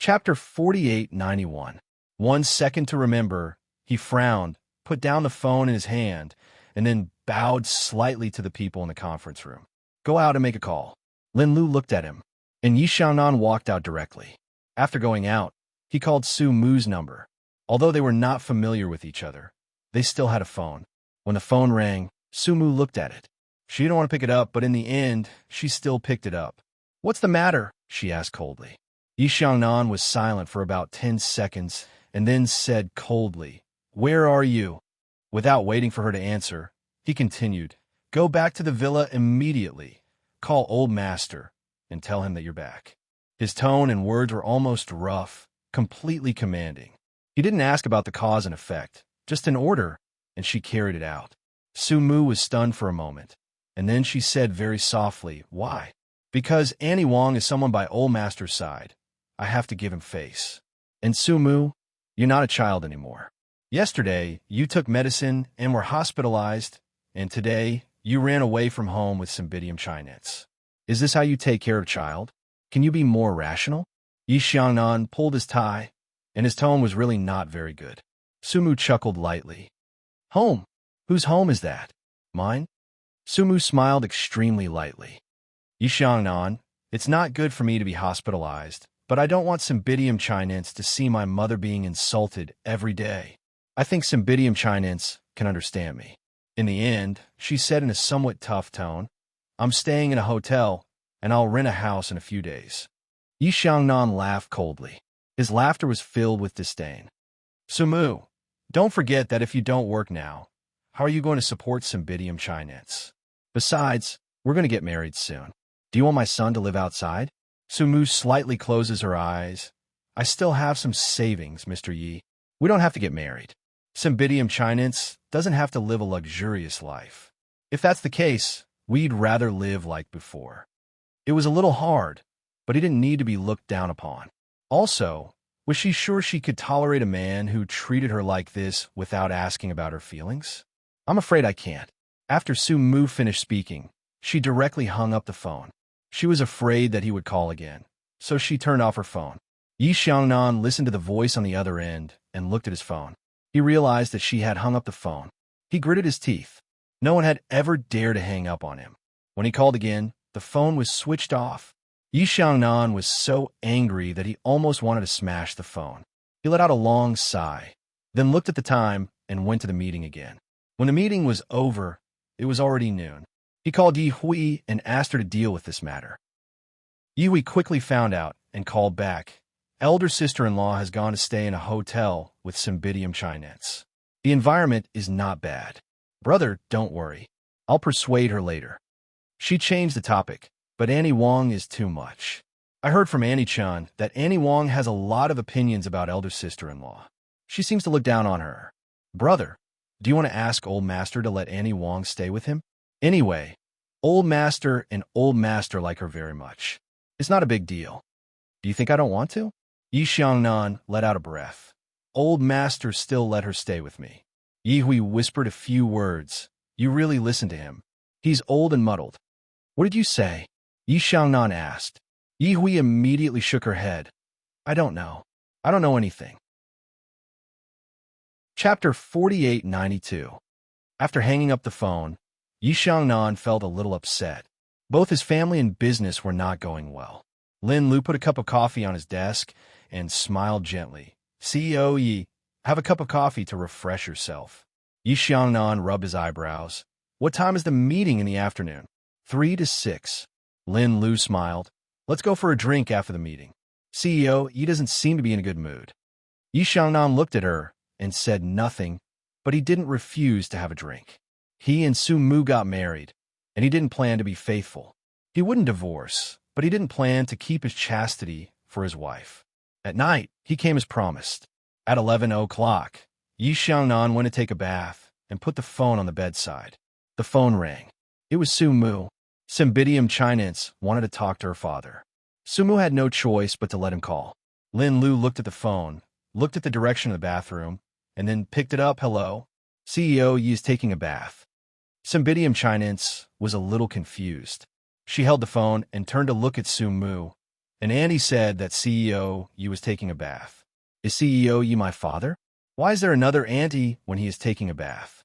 Chapter 4891. 1 second to remember. He frowned, put down the phone in his hand, and then bowed slightly to the people in the conference room. Go out and make a call. Lin Lu looked at him, and Yi Xiangnan walked out directly. After going out, he called Su Mu's number. Although they were not familiar with each other, they still had a phone. When the phone rang, Su Mu looked at it. She didn't want to pick it up, but in the end, she still picked it up. "What's the matter?" she asked coldly. Yi Xiangnan was silent for about 10 seconds and then said coldly, "Where are you?" Without waiting for her to answer, he continued, "Go back to the villa immediately. Call Old Master and tell him that you're back." His tone and words were almost rough, completely commanding. He didn't ask about the cause and effect, just an order, and she carried it out. Su Mu was stunned for a moment, and then she said very softly, "Why?" "Because Annie Wong is someone by Old Master's side. I have to give him face. And Su Mu, you're not a child anymore. Yesterday, you took medicine and were hospitalized, and today, you ran away from home with Cymbidium chinense. Is this how you take care of a child? Can you be more rational?" Yi Xiangnan pulled his tie, and his tone was really not very good. Su Mu chuckled lightly. "Home? Whose home is that? Mine?" Su Mu smiled extremely lightly. "Yi Xiangnan, it's not good for me to be hospitalized, but I don't want Cymbidium chinense to see my mother being insulted every day. I think Cymbidium chinense can understand me." In the end, she said in a somewhat tough tone, "I'm staying in a hotel, and I'll rent a house in a few days." Yi Xiangnan laughed coldly. His laughter was filled with disdain. "Su Mu, don't forget that if you don't work now, how are you going to support Cymbidium chinense? Besides, we're going to get married soon. Do you want my son to live outside?" Su Mu slightly closes her eyes. "I still have some savings, Mr. Yi. We don't have to get married. Cymbidium chinense doesn't have to live a luxurious life. If that's the case, we'd rather live like before." It was a little hard, but he didn't need to be looked down upon. Also, was she sure she could tolerate a man who treated her like this without asking about her feelings? "I'm afraid I can't." After Su Mu finished speaking, she directly hung up the phone. She was afraid that he would call again, so she turned off her phone. Yi Xiangnan listened to the voice on the other end and looked at his phone. He realized that she had hung up the phone. He gritted his teeth. No one had ever dared to hang up on him. When he called again, the phone was switched off. Yi Xiangnan was so angry that he almost wanted to smash the phone. He let out a long sigh, then looked at the time and went to the meeting again. When the meeting was over, it was already noon. He called Yi Hui and asked her to deal with this matter. Yi Hui quickly found out and called back. "Elder sister-in-law has gone to stay in a hotel with Cymbidium chinense. The environment is not bad. Brother, don't worry. I'll persuade her later." She changed the topic, but Annie Wong is too much. "I heard from Annie-chan that Annie Wong has a lot of opinions about elder sister-in-law. She seems to look down on her. Brother, do you want to ask Old Master to let Annie Wong stay with him? Anyway, Old Master and Old Master like her very much. It's not a big deal. Do you think I don't want to?" Yi Xiangnan let out a breath. "Old Master still let her stay with me." Yi Hui whispered a few words. "You really listen to him. He's old and muddled." "What did you say?" Yi Xiangnan asked. Yi Hui immediately shook her head. "I don't know. I don't know anything." Chapter 4892. After hanging up the phone, Yi Xiangnan felt a little upset. Both his family and business were not going well. Lin Lu put a cup of coffee on his desk and smiled gently. "CEO Yi, have a cup of coffee to refresh yourself." Yi Xiangnan rubbed his eyebrows. "What time is the meeting in the afternoon?" 3 to 6. Lin Lu smiled. "Let's go for a drink after the meeting." "CEO, Yi doesn't seem to be in a good mood." Yi Xiangnan looked at her and said nothing, but he didn't refuse to have a drink. He and Su Mu got married, and he didn't plan to be faithful. He wouldn't divorce, but he didn't plan to keep his chastity for his wife. At night, he came as promised. At 11 o'clock, Yi Xiangnan went to take a bath and put the phone on the bedside. The phone rang. It was Su Mu. Cymbidium chinense wanted to talk to her father. Su Mu had no choice but to let him call. Lin Lu looked at the phone, looked at the direction of the bathroom, and then picked it up. "Hello? CEO Yi is taking a bath." Cymbidium chinense was a little confused. She held the phone and turned to look at Su Mu, And Andy said that CEO Yi was taking a bath. Is CEO Yi my father? Why is there another auntie when he is taking a bath?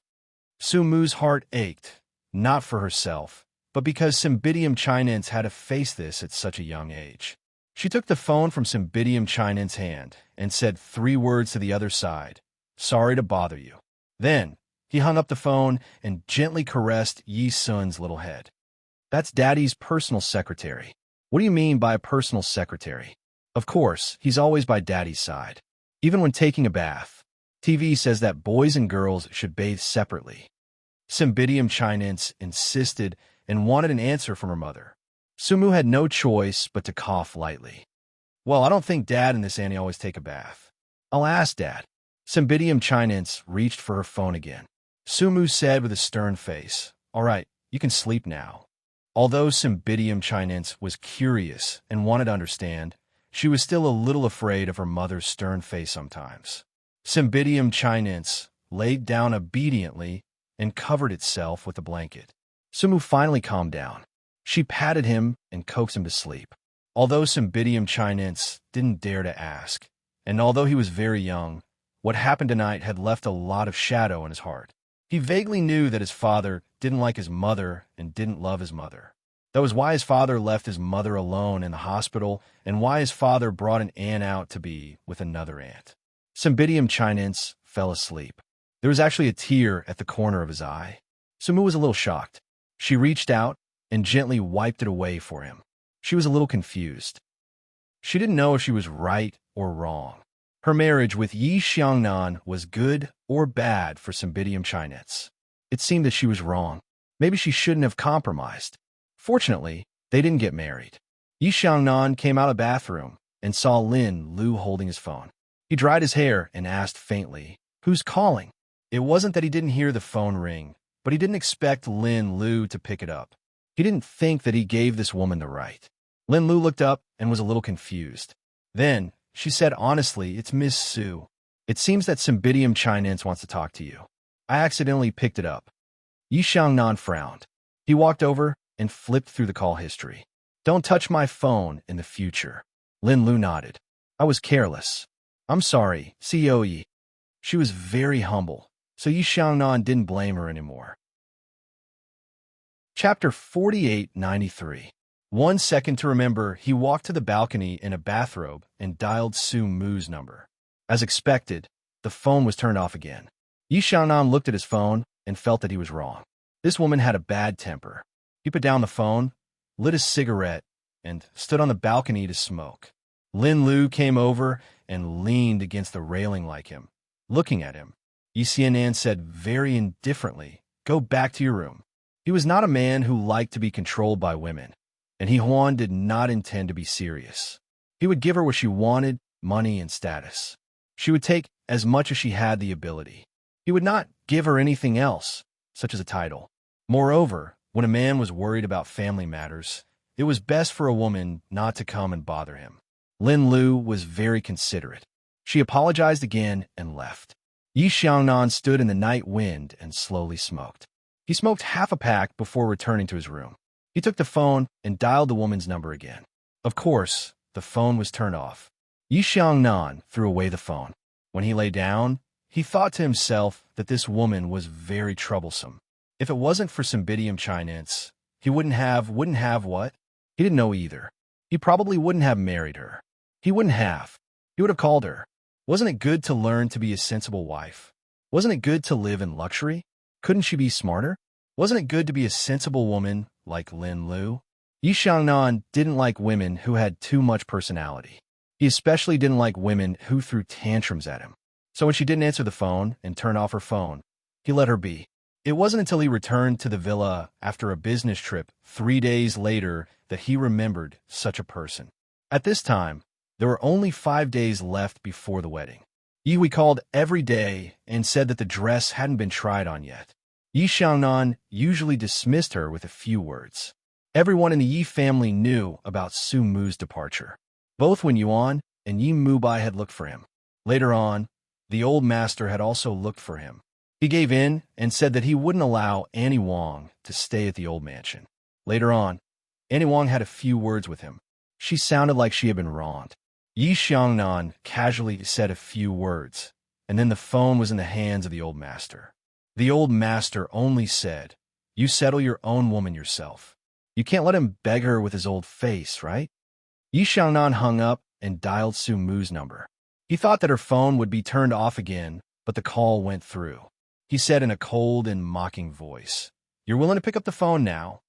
Su Mu's heart ached, not for herself, but because Cymbidium Chinense had to face this at such a young age. She took the phone from Cymbidium Chinense's hand and said 3 words to the other side. Sorry to bother you. Then, he hung up the phone and gently caressed Yi Sun's little head. That's Daddy's personal secretary. What do you mean by a personal secretary? Of course, he's always by Daddy's side. Even when taking a bath. TV says that boys and girls should bathe separately. Cymbidium Chinense insisted and wanted an answer from her mother. Sumu had no choice but to cough lightly. Well, I don't think Dad and this auntie always take a bath. I'll ask Dad. Cymbidium Chinense reached for her phone again. Sumu said with a stern face, All right, you can sleep now. Although Cymbidium Chinense was curious and wanted to understand, she was still a little afraid of her mother's stern face sometimes. Cymbidium Chinense laid down obediently and covered itself with a blanket. Sumu finally calmed down. She patted him and coaxed him to sleep. Although Cymbidium Chinense didn't dare to ask, and although he was very young, what happened tonight had left a lot of shadow in his heart. He vaguely knew that his father didn't like his mother and didn't love his mother. That was why his father left his mother alone in the hospital and why his father brought an aunt out to be with another aunt. Cymbidium Chinense fell asleep. There was actually a tear at the corner of his eye. Sumu was a little shocked. She reached out and gently wiped it away for him. She was a little confused. She didn't know if she was right or wrong. Her marriage with Yi Xiangnan was good or bad for Cymbidium Chinense. It seemed that she was wrong. Maybe she shouldn't have compromised. Fortunately, they didn't get married. Yi Xiangnan came out of the bathroom and saw Lin Lu holding his phone. He dried his hair and asked faintly, Who's calling? It wasn't that he didn't hear the phone ring, but he didn't expect Lin Lu to pick it up. He didn't think that he gave this woman the right. Lin Lu looked up and was a little confused. Then, she said honestly, It's Miss Su. It seems that Cymbidium Chinense wants to talk to you. I accidentally picked it up. Yi Xiangnan frowned. He walked over and flipped through the call history. Don't touch my phone in the future. Lin Lu nodded. I was careless. I'm sorry, CEO Yi. She was very humble, so Yi Xiangnan didn't blame her anymore. Chapter 4893. 1 second to remember, he walked to the balcony in a bathrobe and dialed Su Mu's number. As expected, the phone was turned off again. Yi Xiangnan looked at his phone and felt that he was wrong. This woman had a bad temper. He put down the phone, lit a cigarette, and stood on the balcony to smoke. Lin Lu came over and leaned against the railing like him, looking at him. Yi Xiangnan said very indifferently, Go back to your room. He was not a man who liked to be controlled by women, and He Huan did not intend to be serious. He would give her what she wanted, money and status. She would take as much as she had the ability. He would not give her anything else, such as a title. Moreover, when a man was worried about family matters, it was best for a woman not to come and bother him. Lin Lu was very considerate. She apologized again and left. Yi Xiangnan stood in the night wind and slowly smoked. He smoked half a pack before returning to his room. He took the phone and dialed the woman's number again. Of course, the phone was turned off. Yi Xiangnan threw away the phone. When he lay down, he thought to himself that this woman was very troublesome. If it wasn't for Cymbidium Chinense, he wouldn't have what? He didn't know either. He probably wouldn't have married her. He wouldn't have. He would have called her. Wasn't it good to learn to be a sensible wife? Wasn't it good to live in luxury? Couldn't she be smarter? Wasn't it good to be a sensible woman like Lin Lu? Yi Xiangnan didn't like women who had too much personality. He especially didn't like women who threw tantrums at him. So when she didn't answer the phone and turn off her phone, he let her be. It wasn't until he returned to the villa after a business trip 3 days later that he remembered such a person. At this time, there were only 5 days left before the wedding. Yi called every day and said that the dress hadn't been tried on yet. Yi Xiangnan usually dismissed her with a few words. Everyone in the Yi family knew about Su Mu's departure. Both Wen Yuan and Yi Mubai had looked for him. Later on, the old master had also looked for him. He gave in and said that he wouldn't allow Annie Wang to stay at the old mansion. Later on, Annie Wang had a few words with him. She sounded like she had been wronged. Yi Xiangnan casually said a few words, and then the phone was in the hands of the old master. The old master only said, "You settle your own woman yourself. You can't let him beg her with his old face, right?" Yi Xiangnan hung up and dialed Su Mu's number. He thought that her phone would be turned off again, but the call went through. He said in a cold and mocking voice, "You're willing to pick up the phone now?"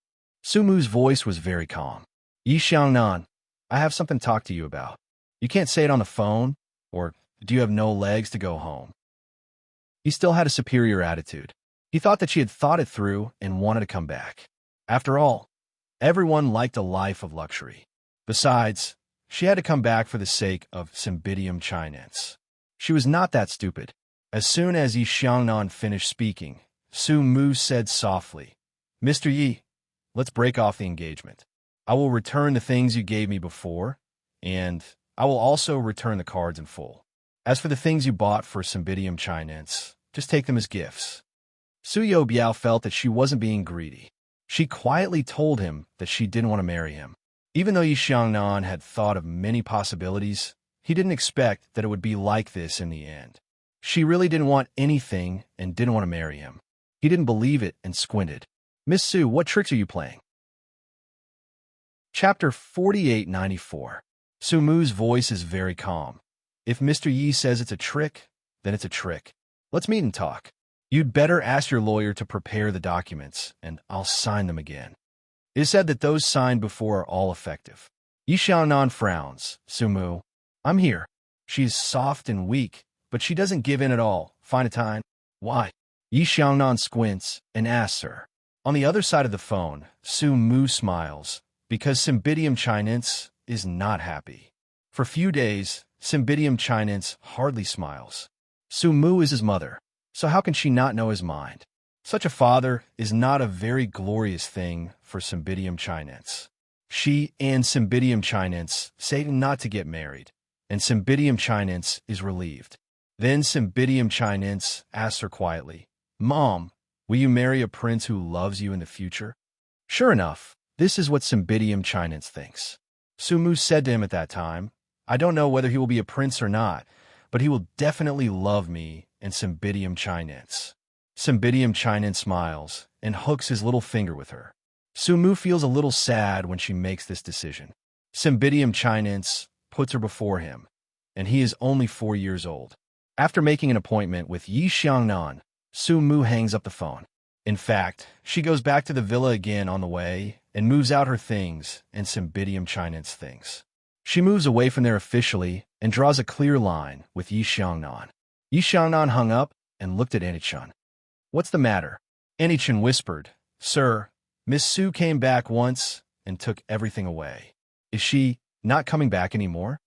Su Mu's voice was very calm. "Yi Xiangnan, I have something to talk to you about. You can't say it on the phone, or do you have no legs to go home?" He still had a superior attitude. He thought that she had thought it through and wanted to come back. After all, everyone liked a life of luxury. Besides, she had to come back for the sake of Cymbidium Chinense. She was not that stupid. As soon as Yi Xiangnan finished speaking, Su Mu said softly, "Mr. Yi, let's break off the engagement. I will return the things you gave me before, and I will also return the cards in full. As for the things you bought for Cymbidium Chinense, just take them as gifts." Su Youbiao felt that she wasn't being greedy. She quietly told him that she didn't want to marry him. Even though Yi Xiangnan had thought of many possibilities, he didn't expect that it would be like this in the end. She really didn't want anything and didn't want to marry him. He didn't believe it and squinted. "Miss Su, what tricks are you playing?" Chapter 4894. Su Mu's voice is very calm. "If Mr. Yi says it's a trick, then it's a trick. Let's meet and talk. You'd better ask your lawyer to prepare the documents, and I'll sign them again. It is said that those signed before are all effective." Yi Xiangnan frowns. "Su Mu, I'm here. She is soft and weak, but she doesn't give in at all. Find a time." "Why?" Yi Xiangnan squints and asks her. On the other side of the phone, Su Mu smiles, because Cymbidium Chinense is not happy. For a few days, Cymbidium Chinense hardly smiles. Su Mu is his mother, so how can she not know his mind? Such a father is not a very glorious thing for Cymbidium Chinense. She and Cymbidium Chinense say not to get married, and Cymbidium Chinense is relieved. Then Cymbidium Chinense asks her quietly, "Mom, will you marry a prince who loves you in the future?" Sure enough, this is what Cymbidium Chinense thinks. Su Mu said to him at that time, "I don't know whether he will be a prince or not, but he will definitely love me and Cymbidium Chinense." Cymbidium Chinense smiles and hooks his little finger with her. Su Mu feels a little sad when she makes this decision. Cymbidium Chinense puts her before him, and he is only 4 years old. After making an appointment with Yi Xiangnan, Su Mu hangs up the phone. In fact, she goes back to the villa again on the way and moves out her things and Cymbidium Chinense things. She moves away from there officially and draws a clear line with Yi Xiangnan. Yi Xiangnan hung up and looked at Anichun. "What's the matter?" Anichun whispered, "Sir, Miss Su came back once and took everything away. Is she not coming back anymore?"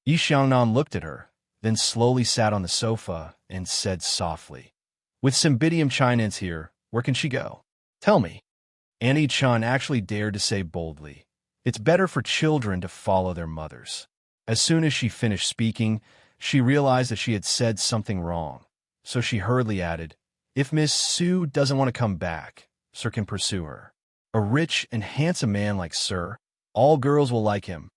Yi Xiangnan looked at her, then slowly sat on the sofa and said softly, "With Cymbidium Chinense here, where can she go? Tell me." Anichun actually dared to say boldly, "It's better for children to follow their mothers." As soon as she finished speaking, she realized that she had said something wrong, so she hurriedly added, "If Miss Su doesn't want to come back, Sir can pursue her. A rich and handsome man like Sir, all girls will like him."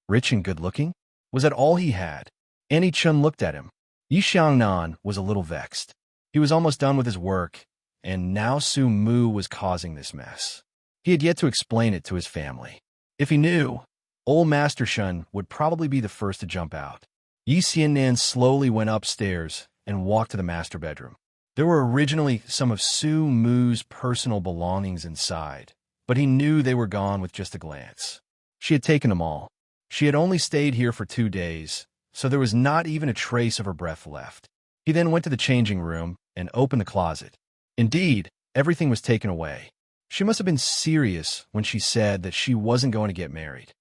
Rich and good-looking? Was that all he had? Anichun looked at him. Yi Xiangnan was a little vexed. He was almost done with his work, and now Su Mu was causing this mess. He had yet to explain it to his family. If he knew, old Master Shun would probably be the first to jump out. Yi Xiannan slowly went upstairs and walked to the master bedroom. There were originally some of Su Mu's personal belongings inside, but he knew they were gone with just a glance. She had taken them all. She had only stayed here for 2 days, so there was not even a trace of her breath left. He then went to the changing room and opened the closet. Indeed, everything was taken away. She must have been serious when she said that she wasn't going to get married.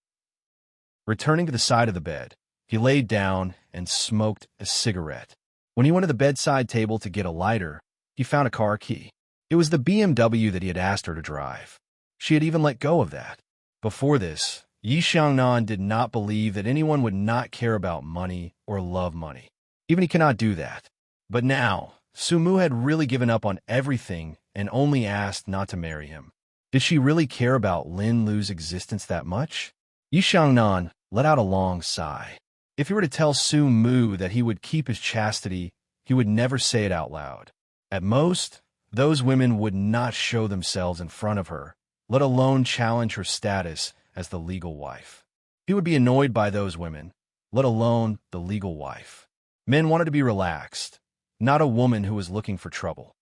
Returning to the side of the bed, he laid down and smoked a cigarette. When he went to the bedside table to get a lighter, he found a car key. It was the BMW that he had asked her to drive. She had even let go of that. Before this, Yi Xiangnan did not believe that anyone would not care about money or love money. Even he cannot do that. But now, Su Mu had really given up on everything and only asked not to marry him. Did she really care about Lin Lu's existence that much? Yi Xiangnan let out a long sigh. If he were to tell Su Mu that he would keep his chastity, he would never say it out loud. At most, those women would not show themselves in front of her, let alone challenge her status as the legal wife. He would be annoyed by those women, let alone the legal wife. Men wanted to be relaxed, not a woman who was looking for trouble.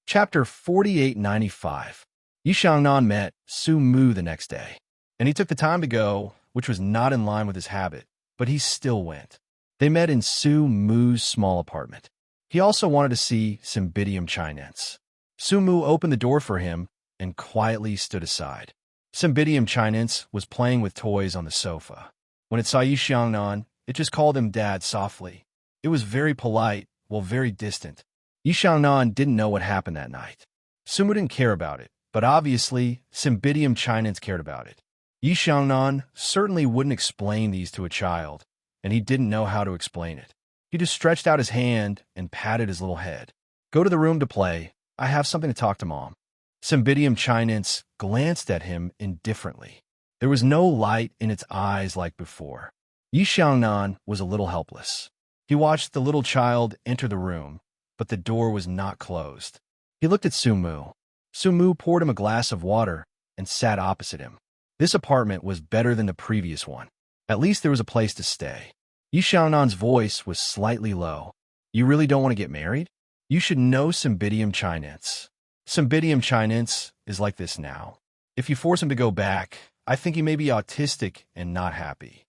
Chapter 4895. Yi Xiangnan met Su Mu the next day, and he took the time to go, which was not in line with his habit, but he still went. They met in Su Mu's small apartment. He also wanted to see Cymbidium chinense. Su Mu opened the door for him and quietly stood aside. Cymbidium chinense was playing with toys on the sofa. When it saw Yi Xiangnan, it just called him Dad softly. It was very polite, while very distant. Yi Xiangnan didn't know what happened that night. Su Mu didn't care about it, but obviously, Cymbidium chinense cared about it. Yi Xiangnan certainly wouldn't explain these to a child, and he didn't know how to explain it. He just stretched out his hand and patted his little head. Go to the room to play. I have something to talk to Mom. Cymbidium chinense glanced at him indifferently. There was no light in its eyes like before. Yi Xiangnan was a little helpless. He watched the little child enter the room, but the door was not closed. He looked at Su Mu. Su Mu poured him a glass of water and sat opposite him. This apartment was better than the previous one. At least there was a place to stay. Yi Xiaonan's voice was slightly low. You really don't want to get married? You should know Cymbidium chinense. Cymbidium chinense is like this now. If you force him to go back, I think he may be autistic and not happy.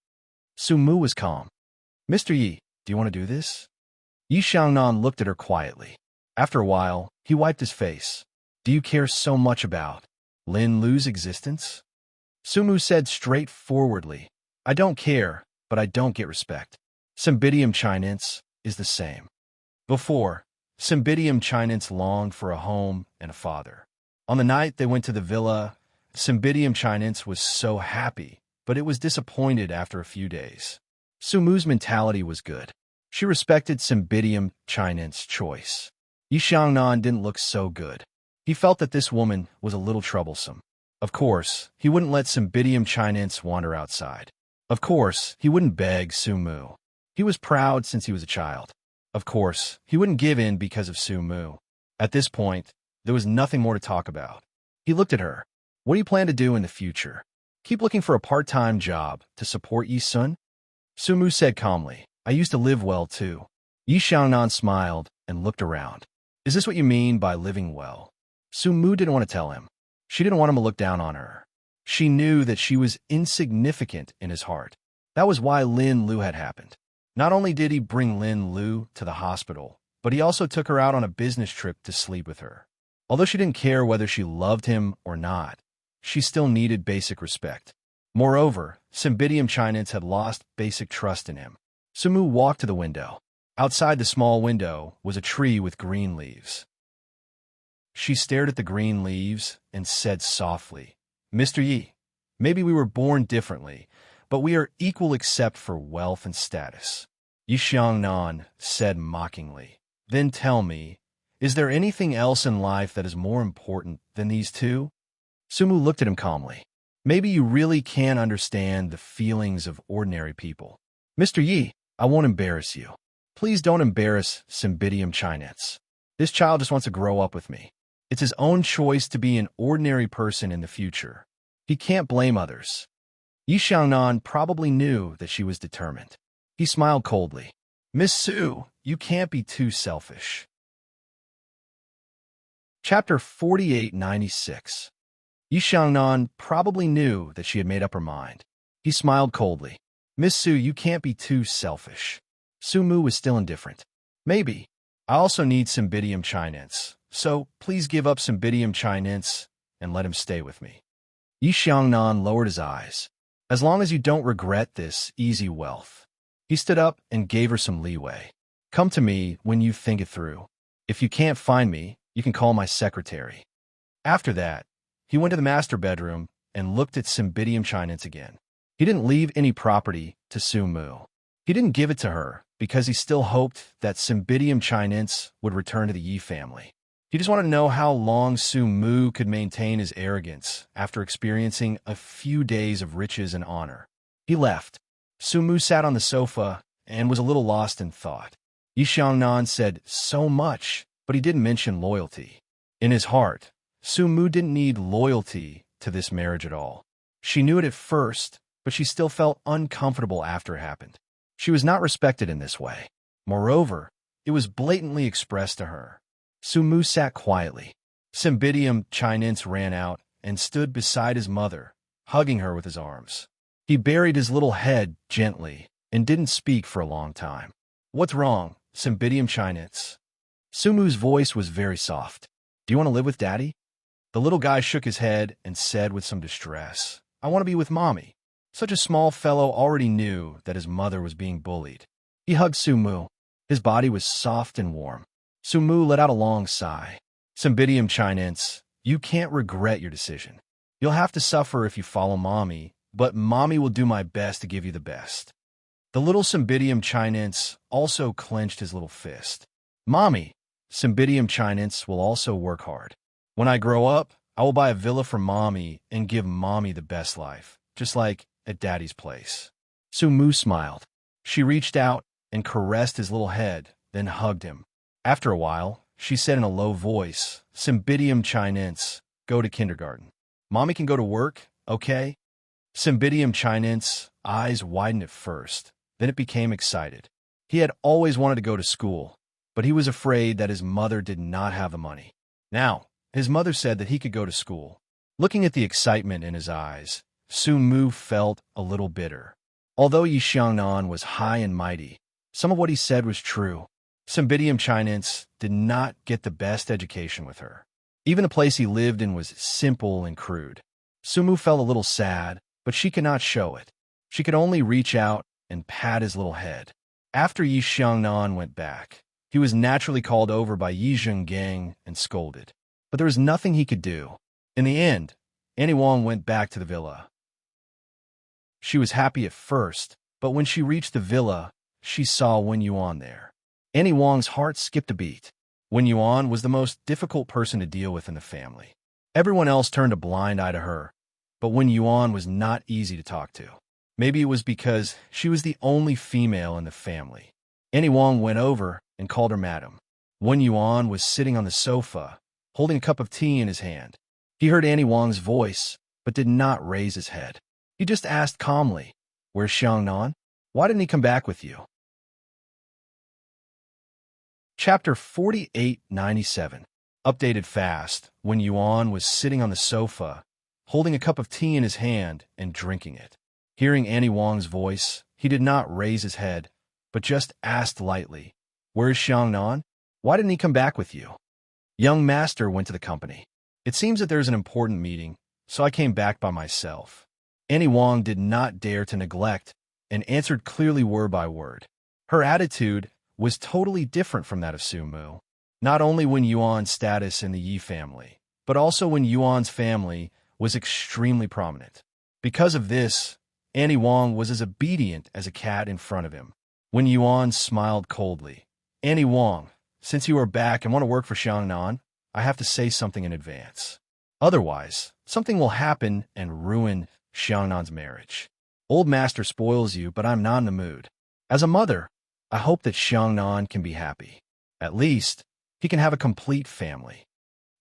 Su Mu was calm. Mr. Yi, do you want to do this? Yi Xiangnan looked at her quietly. After a while, he wiped his face. Do you care so much about Lin Lu's existence? Su Mu said straightforwardly, I don't care, but I don't get respect. Cymbidium chinense is the same. Before, Cymbidium chinense longed for a home and a father. On the night they went to the villa, Cymbidium chinense was so happy, but it was disappointed after a few days. Su Mu's mentality was good. She respected Cymbidium chinense's choice. Yi Xiangnan didn't look so good. He felt that this woman was a little troublesome. Of course, he wouldn't let Cymbidium chinense wander outside. Of course, he wouldn't beg Su Mu. He was proud since he was a child. Of course, he wouldn't give in because of Su Mu. At this point, there was nothing more to talk about. He looked at her. What do you plan to do in the future? Keep looking for a part-time job to support Yi Sun? Su Mu said calmly, I used to live well too. Yi Xiangnan smiled and looked around. Is this what you mean by living well? Su Mu didn't want to tell him. She didn't want him to look down on her. She knew that she was insignificant in his heart. That was why Lin Lu had happened. Not only did he bring Lin Lu to the hospital, but he also took her out on a business trip to sleep with her. Although she didn't care whether she loved him or not, she still needed basic respect. Moreover, Cymbidium chinense had lost basic trust in him. Su Mu walked to the window. Outside the small window was a tree with green leaves. She stared at the green leaves and said softly, Mr. Yi, maybe we were born differently, but we are equal except for wealth and status. Yi Xiangnan said mockingly, Then tell me, is there anything else in life that is more important than these two? Su Mu looked at him calmly. Maybe you really can't understand the feelings of ordinary people. Mr. Yi, I won't embarrass you. Please don't embarrass Cymbidium chinense. This child just wants to grow up with me. It's his own choice to be an ordinary person in the future. He can't blame others. Yi Xiangnan probably knew that she was determined. He smiled coldly. Miss Su, you can't be too selfish. Chapter 4896. Yi Xiangnan probably knew that she had made up her mind. He smiled coldly. Miss Su, you can't be too selfish. Su Mu was still indifferent. Maybe. I also need Cymbidium chinense, so please give up Cymbidium chinense and let him stay with me. Yi Xiangnan lowered his eyes. As long as you don't regret this easy wealth. He stood up and gave her some leeway. Come to me when you think it through. If you can't find me, you can call my secretary. After that, he went to the master bedroom and looked at Cymbidium chinense again. He didn't leave any property to Su Mu. He didn't give it to her because he still hoped that Cymbidium chinense would return to the Yi family. He just wanted to know how long Su Mu could maintain his arrogance after experiencing a few days of riches and honor. He left. Su Mu sat on the sofa and was a little lost in thought. Yi Xiangnan said so much, but he didn't mention loyalty. In his heart, Su Mu didn't need loyalty to this marriage at all. She knew it at first, but she still felt uncomfortable after it happened. She was not respected in this way. Moreover, it was blatantly expressed to her. Su Mu sat quietly. Cymbidium Chinense ran out and stood beside his mother, hugging her with his arms. He buried his little head gently and didn't speak for a long time. "What's wrong, Cymbidium Chinense?" Su Mu's voice was very soft. "Do you want to live with Daddy?" The little guy shook his head and said with some distress, "I want to be with Mommy." Such a small fellow already knew that his mother was being bullied. He hugged Su Mu. His body was soft and warm. Su Mu let out a long sigh. "Cymbidium Chinense, you can't regret your decision. You'll have to suffer if you follow Mommy, but Mommy will do my best to give you the best." The little Cymbidium Chinense also clenched his little fist. "Mommy, Cymbidium Chinense will also work hard. When I grow up, I will buy a villa for Mommy and give Mommy the best life, just like at Daddy's place." Su Mu smiled. She reached out and caressed his little head, then hugged him. After a while, she said in a low voice, "Cymbidium Chinense, go to kindergarten. Mommy can go to work, okay?" Cymbidium Chinense's eyes widened at first, then it became excited. He had always wanted to go to school, but he was afraid that his mother did not have the money. Now, his mother said that he could go to school. Looking at the excitement in his eyes, Su Mu felt a little bitter. Although Yi Xiangnan was high and mighty, some of what he said was true. Cymbidium Chinense did not get the best education with her. Even the place he lived in was simple and crude. Su Mu felt a little sad, but she could not show it. She could only reach out and pat his little head. After Yi Xiangnan went back, he was naturally called over by Yi Zhenggang and scolded. But there was nothing he could do. In the end, Annie Wang went back to the villa. She was happy at first, but when she reached the villa, she saw Wen Yuan there. Annie Wang's heart skipped a beat. Wen Yuan was the most difficult person to deal with in the family. Everyone else turned a blind eye to her, but Wen Yuan was not easy to talk to. Maybe it was because she was the only female in the family. Annie Wang went over and called her madam. Wen Yuan was sitting on the sofa, holding a cup of tea in his hand. He heard Annie Wang's voice, but did not raise his head. He just asked calmly, "Where's Xiangnan? Why didn't he come back with you?" Chapter 4897. Updated fast. When Yuan was sitting on the sofa, holding a cup of tea in his hand and drinking it. Hearing Annie Wang's voice, he did not raise his head, but just asked lightly, "Where's Xiangnan? Why didn't he come back with you?" "Young master went to the company. It seems that there's an important meeting, so I came back by myself." Annie Wang did not dare to neglect and answered clearly word by word. Her attitude was totally different from that of Su Mu. Not only Wen Yuan's status in the Yi family, but also Wen Yuan's family was extremely prominent. Because of this, Annie Wang was as obedient as a cat in front of him. Wen Yuan smiled coldly. "Annie Wang, since you are back and want to work for Xiangnan, I have to say something in advance. Otherwise, something will happen and ruin Xiangnan's marriage. Old master spoils you, but I'm not in the mood. As a mother, I hope that Xiangnan can be happy. At least, he can have a complete family."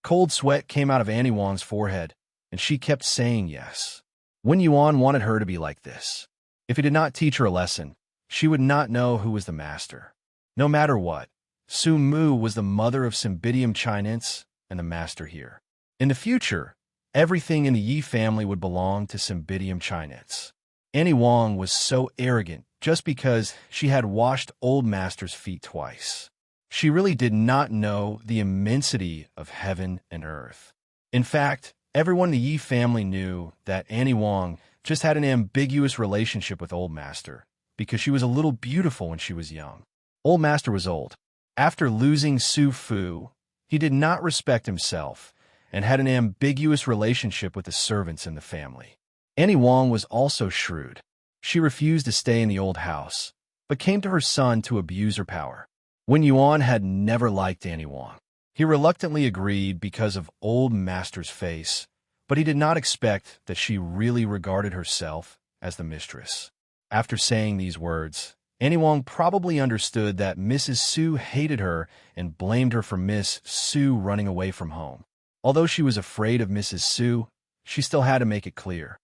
Cold sweat came out of Annie Wang's forehead, and she kept saying yes. Wen Yuan wanted her to be like this. If he did not teach her a lesson, she would not know who was the master. No matter what, Su Mu was the mother of Cymbidium Chinense and the master here. In the future, everything in the Yi family would belong to Cymbidium Chinense. Annie Wang was so arrogant just because she had washed old master's feet twice. She really did not know the immensity of heaven and earth. In fact, everyone in the Yi family knew that Annie Wang just had an ambiguous relationship with old master because she was a little beautiful when she was young. Old master was old. After losing Su Fu, he did not respect himself and had an ambiguous relationship with the servants in the family. Annie Wang was also shrewd. She refused to stay in the old house, but came to her son to abuse her power. Wen Yuan had never liked Annie Wang. He reluctantly agreed because of old master's face, but he did not expect that she really regarded herself as the mistress. After saying these words, Annie Wong probably understood that Mrs. Su hated her and blamed her for Miss Su running away from home. Although she was afraid of Mrs. Su, she still had to make it clear.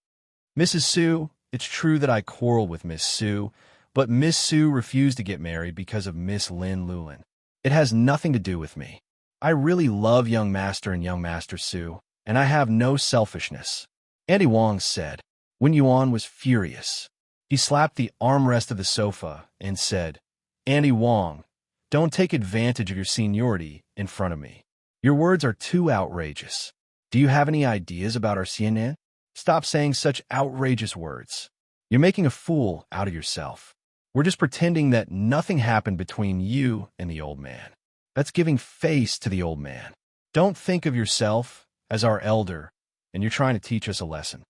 Mrs. Su, it's true that I quarreled with Miss Su, but Miss Su refused to get married because of Miss Lin Lulin. It has nothing to do with me. I really love young master and young master Su, and I have no selfishness, Annie Wong said. Wen Yuan was furious. He slapped the armrest of the sofa and said, Annie Wong, don't take advantage of your seniority in front of me. Your words are too outrageous. Do you have any ideas about our CNN? Stop saying such outrageous words. You're making a fool out of yourself. We're just pretending that nothing happened between you and the old man. That's giving face to the old man. Don't think of yourself as our elder, and you're trying to teach us a lesson.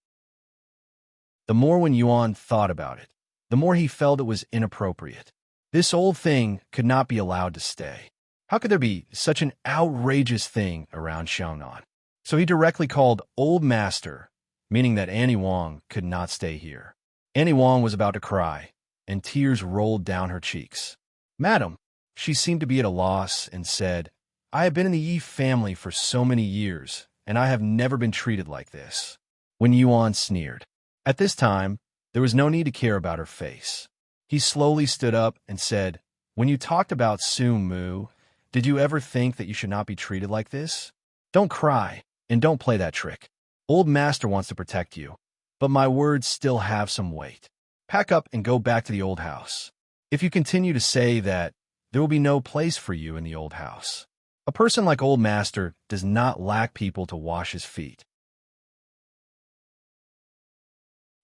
The more Wen Yuan thought about it, the more he felt it was inappropriate. This old thing could not be allowed to stay. How could there be such an outrageous thing around Xiaonan? So he directly called Old Master, meaning that Annie Wong could not stay here. Annie Wong was about to cry, and tears rolled down her cheeks. Madam, she seemed to be at a loss and said, I have been in the Yi family for so many years, and I have never been treated like this. Wen Yuan sneered. At this time, there was no need to care about her face. He slowly stood up and said, When you talked about Su Mu, did you ever think that you should not be treated like this? Don't cry, and don't play that trick. Old Master wants to protect you, but my words still have some weight. Pack up and go back to the old house. If you continue to say that, there will be no place for you in the old house. A person like Old Master does not lack people to wash his feet.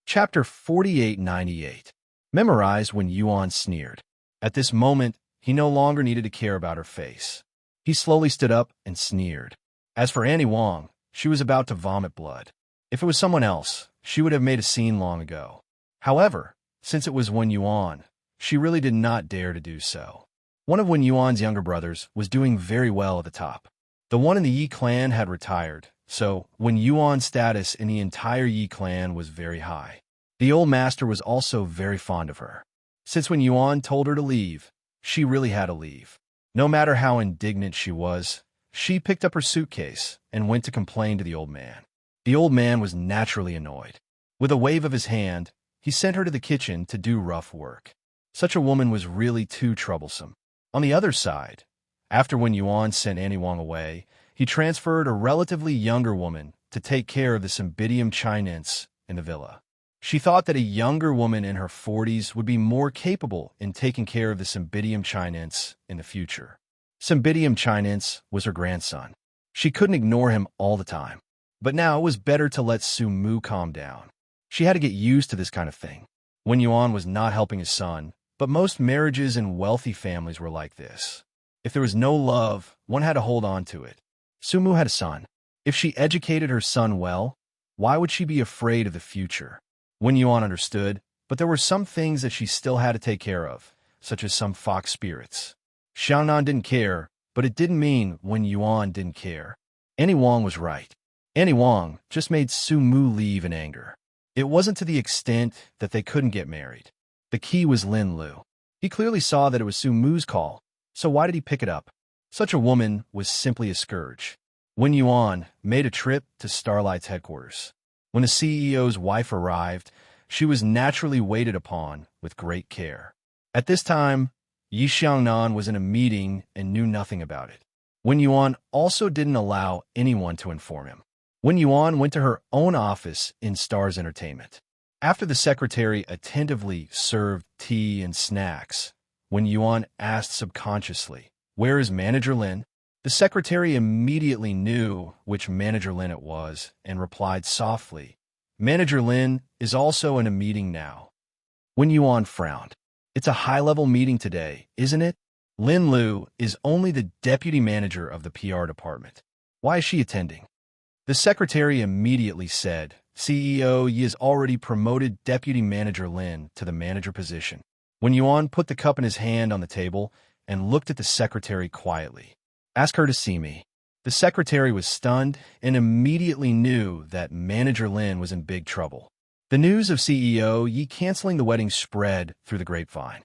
Chapter 4898. Memorized Wen Yuan sneered. At this moment, he no longer needed to care about her face. He slowly stood up and sneered. As for Annie Wong, she was about to vomit blood. If it was someone else, she would have made a scene long ago. However, since it was Wen Yuan, she really did not dare to do so. One of Wen Yuan's younger brothers was doing very well at the top. The one in the Yi clan had retired, so Wen Yuan's status in the entire Yi clan was very high. The old master was also very fond of her. Since Wen Yuan told her to leave, she really had to leave. No matter how indignant she was, she picked up her suitcase and went to complain to the old man. The old man was naturally annoyed. With a wave of his hand, he sent her to the kitchen to do rough work. Such a woman was really too troublesome. On the other side, after Wen Yuan sent Annie Wong away, he transferred a relatively younger woman to take care of the Cymbidium chinense in the villa. She thought that a younger woman in her 40s would be more capable in taking care of the Cymbidium chinense in the future. Cymbidium chinense was her grandson. She couldn't ignore him all the time. But now it was better to let Su Mu calm down. She had to get used to this kind of thing. Wen Yuan was not helping his son, but most marriages in wealthy families were like this. If there was no love, one had to hold on to it. Su Mu had a son. If she educated her son well, why would she be afraid of the future? Wen Yuan understood, but there were some things that she still had to take care of, such as some fox spirits. Xiaonan didn't care, but it didn't mean Wen Yuan didn't care. Annie Wong was right. Annie Wong just made Su Mu leave in anger. It wasn't to the extent that they couldn't get married. The key was Lin Lu. He clearly saw that it was Su Mu's call, so why did he pick it up? Such a woman was simply a scourge. Wen Yuan made a trip to Starlight's headquarters. When the CEO's wife arrived, she was naturally waited upon with great care. At this time, Yi Xiangnan was in a meeting and knew nothing about it. Wen Yuan also didn't allow anyone to inform him. Wen Yuan went to her own office in Star's Entertainment. After the secretary attentively served tea and snacks, Wen Yuan asked subconsciously, "Where is Manager Lin?" The secretary immediately knew which Manager Lin it was and replied softly, "Manager Lin is also in a meeting now." Wen Yuan frowned. "It's a high-level meeting today, isn't it? Lin Lu is only the deputy manager of the PR department. Why is she attending?" The secretary immediately said, "CEO Yi has already promoted Deputy Manager Lin to the manager position." Wen Yuan put the cup in his hand on the table and looked at the secretary quietly. Ask her to see me. The secretary was stunned and immediately knew that Manager Lin was in big trouble. The news of CEO Yi canceling the wedding spread through the grapevine.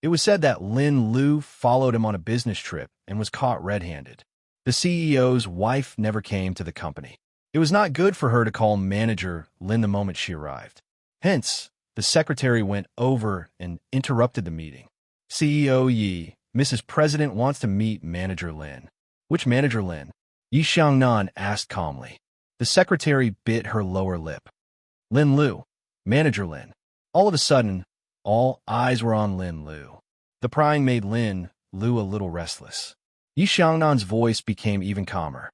It was said that Lin Lu followed him on a business trip and was caught red-handed. The CEO's wife never came to the company. It was not good for her to call Manager Lin the moment she arrived. Hence, the secretary went over and interrupted the meeting. CEO Yi, Mrs. President wants to meet Manager Lin. Which Manager Lin? Yi Xiangnan asked calmly. The secretary bit her lower lip. Lin Lu, Manager Lin. All of a sudden, all eyes were on Lin Lu. The prying made Lin Lu a little restless. Yi Xiangnan's voice became even calmer.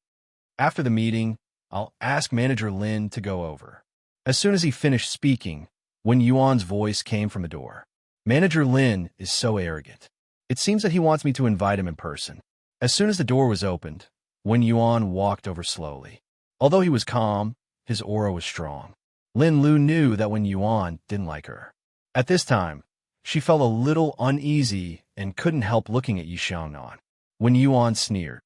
After the meeting, I'll ask Manager Lin to go over. As soon as he finished speaking, Wen Yuan's voice came from the door. Manager Lin is so arrogant. It seems that he wants me to invite him in person. As soon as the door was opened, Wen Yuan walked over slowly. Although he was calm, his aura was strong. Lin Lu knew that Wen Yuan didn't like her. At this time, she felt a little uneasy and couldn't help looking at Yi Xiangnan. Wen Yuan sneered.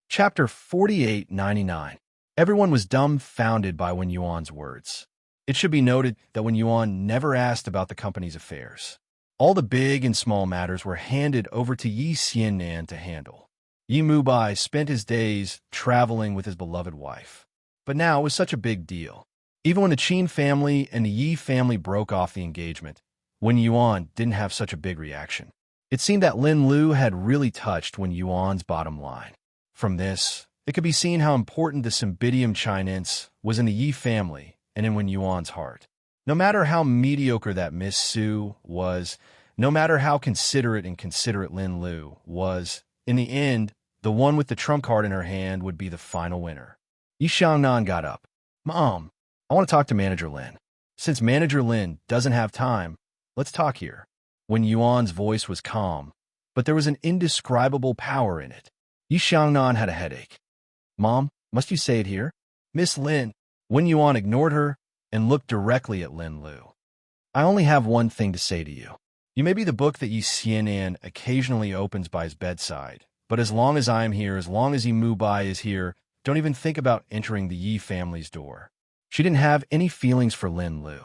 Chapter 4899. Everyone was dumbfounded by Wen Yuan's words. It should be noted that Wen Yuan never asked about the company's affairs. All the big and small matters were handed over to Yi Xiannan to handle. Yi Mubai spent his days traveling with his beloved wife. But now it was such a big deal. Even when the Qin family and the Yi family broke off the engagement, Wen Yuan didn't have such a big reaction. It seemed that Lin Lu had really touched Wen Yuan's bottom line. From this, it could be seen how important the Cymbidium Chinense was in the Yi family and in Wen Yuan's heart. No matter how mediocre that Miss Su was, no matter how considerate Lin Lu was, in the end, the one with the trump card in her hand would be the final winner. Yi Xiangnan got up. Mom, I want to talk to Manager Lin. Since Manager Lin doesn't have time, let's talk here. Wen Yuan's voice was calm, but there was an indescribable power in it. Yi Xiangnan had a headache. Mom, must you say it here? Miss Lin. Wen Yuan ignored her and looked directly at Lin Lu. I only have one thing to say to you. You may be the book that Yi Xiannan occasionally opens by his bedside, but as long as I am here, as long as Yi Mubai is here, don't even think about entering the Yi family's door. She didn't have any feelings for Lin Lu.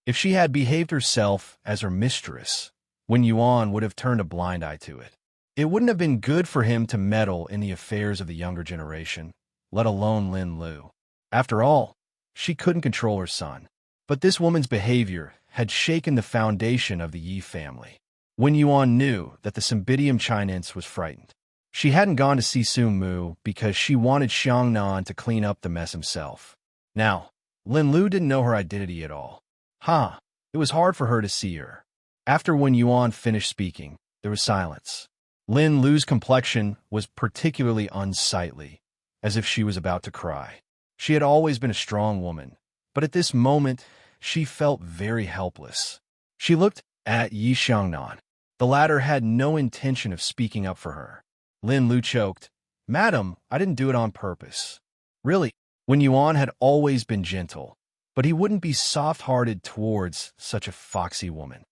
If she had behaved herself as her mistress, Wen Yuan would have turned a blind eye to it. It wouldn't have been good for him to meddle in the affairs of the younger generation, let alone Lin Lu. After all, she couldn't control her son. But this woman's behavior had shaken the foundation of the Yi family. Wen Yuan knew that the Cymbidium Chinense was frightened. She hadn't gone to see Sun Mu because she wanted Xiangnan to clean up the mess himself. Now, Lin Lu didn't know her identity at all. It was hard for her to see her. After Wen Yuan finished speaking, there was silence. Lin Lu's complexion was particularly unsightly, as if she was about to cry. She had always been a strong woman, but at this moment, she felt very helpless. She looked at Yi Xiangnan. The latter had no intention of speaking up for her. Lin Lu choked. Madam, I didn't do it on purpose. Really, Wen Yuan had always been gentle, but he wouldn't be soft-hearted towards such a foxy woman.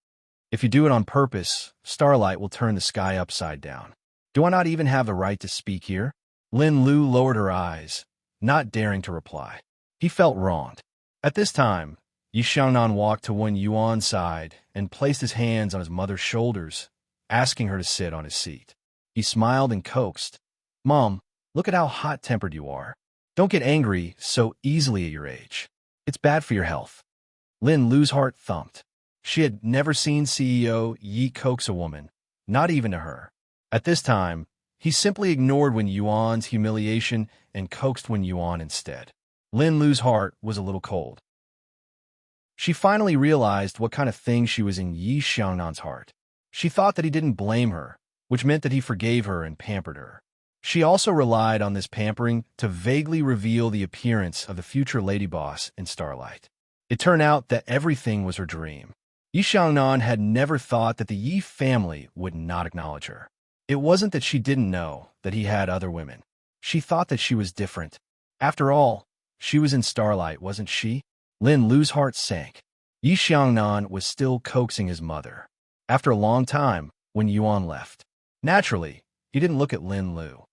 If you do it on purpose, starlight will turn the sky upside down. Do I not even have the right to speak here? Lin Lu lowered her eyes, not daring to reply. He felt wronged. At this time, Yi Xiangnan walked to Wen Yuan's side and placed his hands on his mother's shoulders, asking her to sit on his seat. He smiled and coaxed. Mom, look at how hot-tempered you are. Don't get angry so easily at your age. It's bad for your health. Lin Lu's heart thumped. She had never seen CEO Yi coax a woman, not even to her. At this time, he simply ignored Wen Yuan's humiliation and coaxed Wen Yuan instead. Lin Lu's heart was a little cold. She finally realized what kind of thing she was in Yi Xiangnan's heart. She thought that he didn't blame her, which meant that he forgave her and pampered her. She also relied on this pampering to vaguely reveal the appearance of the future lady boss in Starlight. It turned out that everything was her dream. Yi Xiangnan had never thought that the Yi family would not acknowledge her. It wasn't that she didn't know that he had other women. She thought that she was different. After all, she was in Starlight, wasn't she? Lin Lu's heart sank. Yi Xiangnan was still coaxing his mother. After a long time, Wen Yuan left. Naturally, he didn't look at Lin Lu.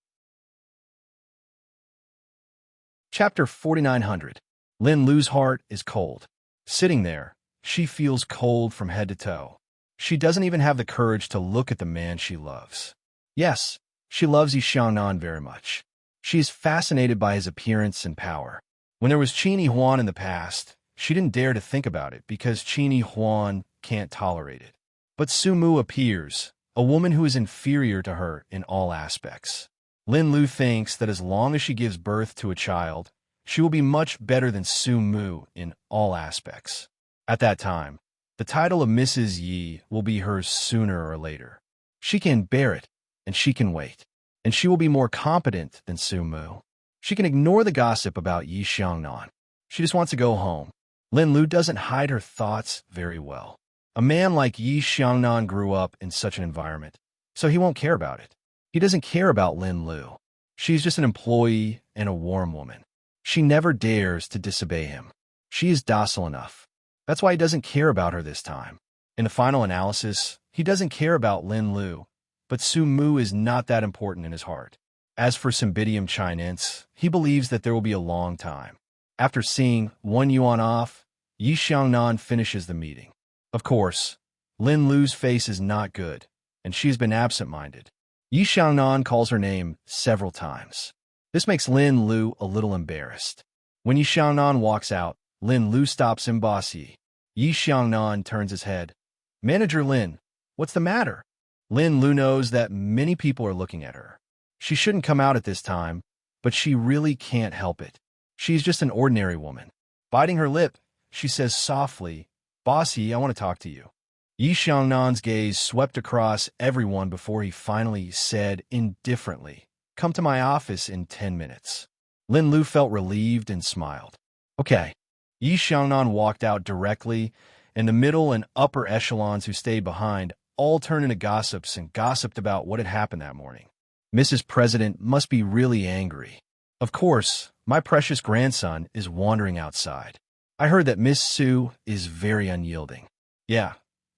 Chapter 4900. Lin Lu's heart is cold. Sitting there, she feels cold from head to toe. She doesn't even have the courage to look at the man she loves. Yes, she loves Yi Xiangnan very much. She is fascinated by his appearance and power. When there was Qin Yi Huan in the past, she didn't dare to think about it because Qin Yi Huan can't tolerate it. But Su Mu appears, a woman who is inferior to her in all aspects. Lin Lu thinks that as long as she gives birth to a child, she will be much better than Su Mu in all aspects. At that time, the title of Mrs. Yi will be hers sooner or later. She can bear it, and she can wait, and she will be more competent than Su Mu. She can ignore the gossip about Yi Xiangnan. She just wants to go home. Lin Lu doesn't hide her thoughts very well. A man like Yi Xiangnan grew up in such an environment, so he won't care about it. He doesn't care about Lin Lu. She's just an employee and a warm woman. She never dares to disobey him. She is docile enough. That's why he doesn't care about her this time. In the final analysis, he doesn't care about Lin Lu, but Su Mu is not that important in his heart. As for Cymbidium Chinense, he believes that there will be a long time. After seeing 1 yuan off, Yi Xiangnan finishes the meeting. Of course, Lin Lu's face is not good, and she's been absent-minded. Yi Xiangnan calls her name several times. This makes Lin Lu a little embarrassed. When Yi Xiangnan walks out, Lin Lu stops him. Boss Yi. Yi Xiangnan turns his head. Manager Lin, what's the matter? Lin Lu knows that many people are looking at her. She shouldn't come out at this time, but she really can't help it. She's just an ordinary woman. Biting her lip, she says softly, Boss Yi, I want to talk to you. Yi Xiangnan's gaze swept across everyone before he finally said indifferently, Come to my office in 10 minutes. Lin Lu felt relieved and smiled. Okay. Yi Xiangnan walked out directly, and the middle and upper echelons who stayed behind all turned into gossips and gossiped about what had happened that morning. Mrs. President must be really angry. Of course, my precious grandson is wandering outside. I heard that Miss Su is very unyielding. Yeah,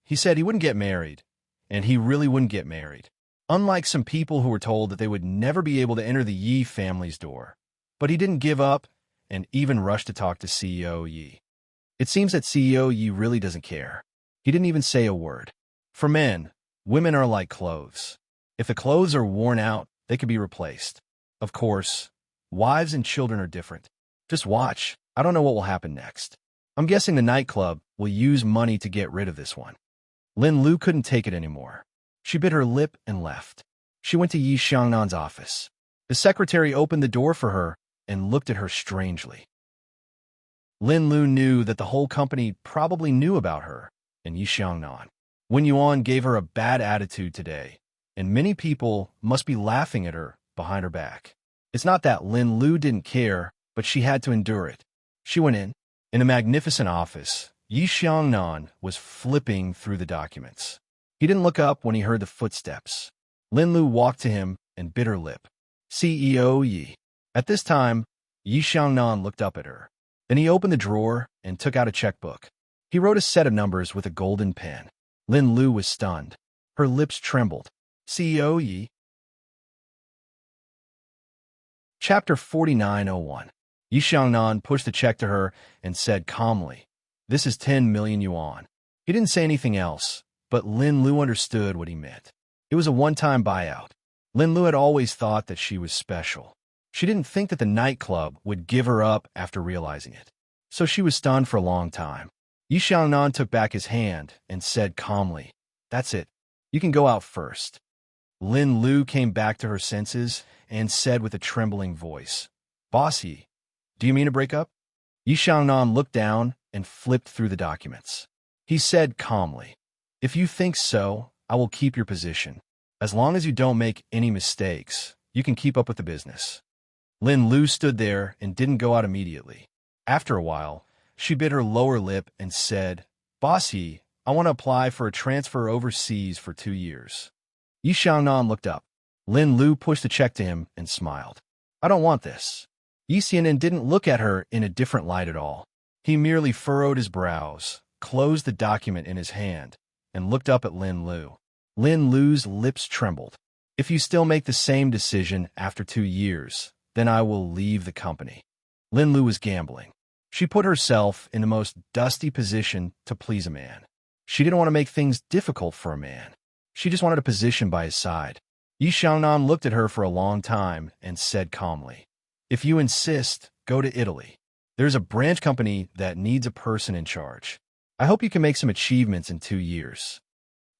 he said he wouldn't get married, and he really wouldn't get married. Unlike some people who were told that they would never be able to enter the Yi family's door. But he didn't give up and even rushed to talk to CEO Yi. It seems that CEO Yi really doesn't care. He didn't even say a word. For men, women are like clothes. If the clothes are worn out, they can be replaced. Of course, wives and children are different. Just watch. I don't know what will happen next. I'm guessing the nightclub will use money to get rid of this one. Lin Lu couldn't take it anymore. She bit her lip and left. She went to Yi Xiangnan's office. The secretary opened the door for her and looked at her strangely. Lin Lu knew that the whole company probably knew about her and Yi Xiangnan. Wen Yuan gave her a bad attitude today, and many people must be laughing at her behind her back. It's not that Lin Lu didn't care, but she had to endure it. She went in. In a magnificent office, Yi Xiangnan was flipping through the documents. He didn't look up when he heard the footsteps. Lin Lu walked to him and bit her lip. CEO Yi. At this time, Yi Xiangnan looked up at her. Then he opened the drawer and took out a checkbook. He wrote a set of numbers with a golden pen. Lin Lu was stunned. Her lips trembled. CEO Yi. Chapter 4901. Yi Xiangnan pushed the check to her and said calmly, This is 10 million yuan. He didn't say anything else, but Lin Lu understood what he meant. It was a one-time buyout. Lin Lu had always thought that she was special. She didn't think that the nightclub would give her up after realizing it. So she was stunned for a long time. Yi Xiangnan took back his hand and said calmly, That's it. You can go out first. Lin Lu came back to her senses and said with a trembling voice, Boss Yi, do you mean to break up? Yi Xiangnan looked down and flipped through the documents. He said calmly, If you think so, I will keep your position. As long as you don't make any mistakes, you can keep up with the business. Lin Lu stood there and didn't go out immediately. After a while, she bit her lower lip and said, Boss Yi, I want to apply for a transfer overseas for 2 years. Yi Xiangnan looked up. Lin Lu pushed the check to him and smiled. I don't want this. Yi Xianan didn't look at her in a different light at all. He merely furrowed his brows, closed the document in his hand, and looked up at Lin Lu. Lin Lu's lips trembled. If you still make the same decision after 2 years, then I will leave the company. Lin Lu was gambling. She put herself in the most dusty position to please a man. She didn't want to make things difficult for a man. She just wanted a position by his side. Yi Xiangnan looked at her for a long time and said calmly, "If you insist, go to Italy. There's a branch company that needs a person in charge. I hope you can make some achievements in 2 years."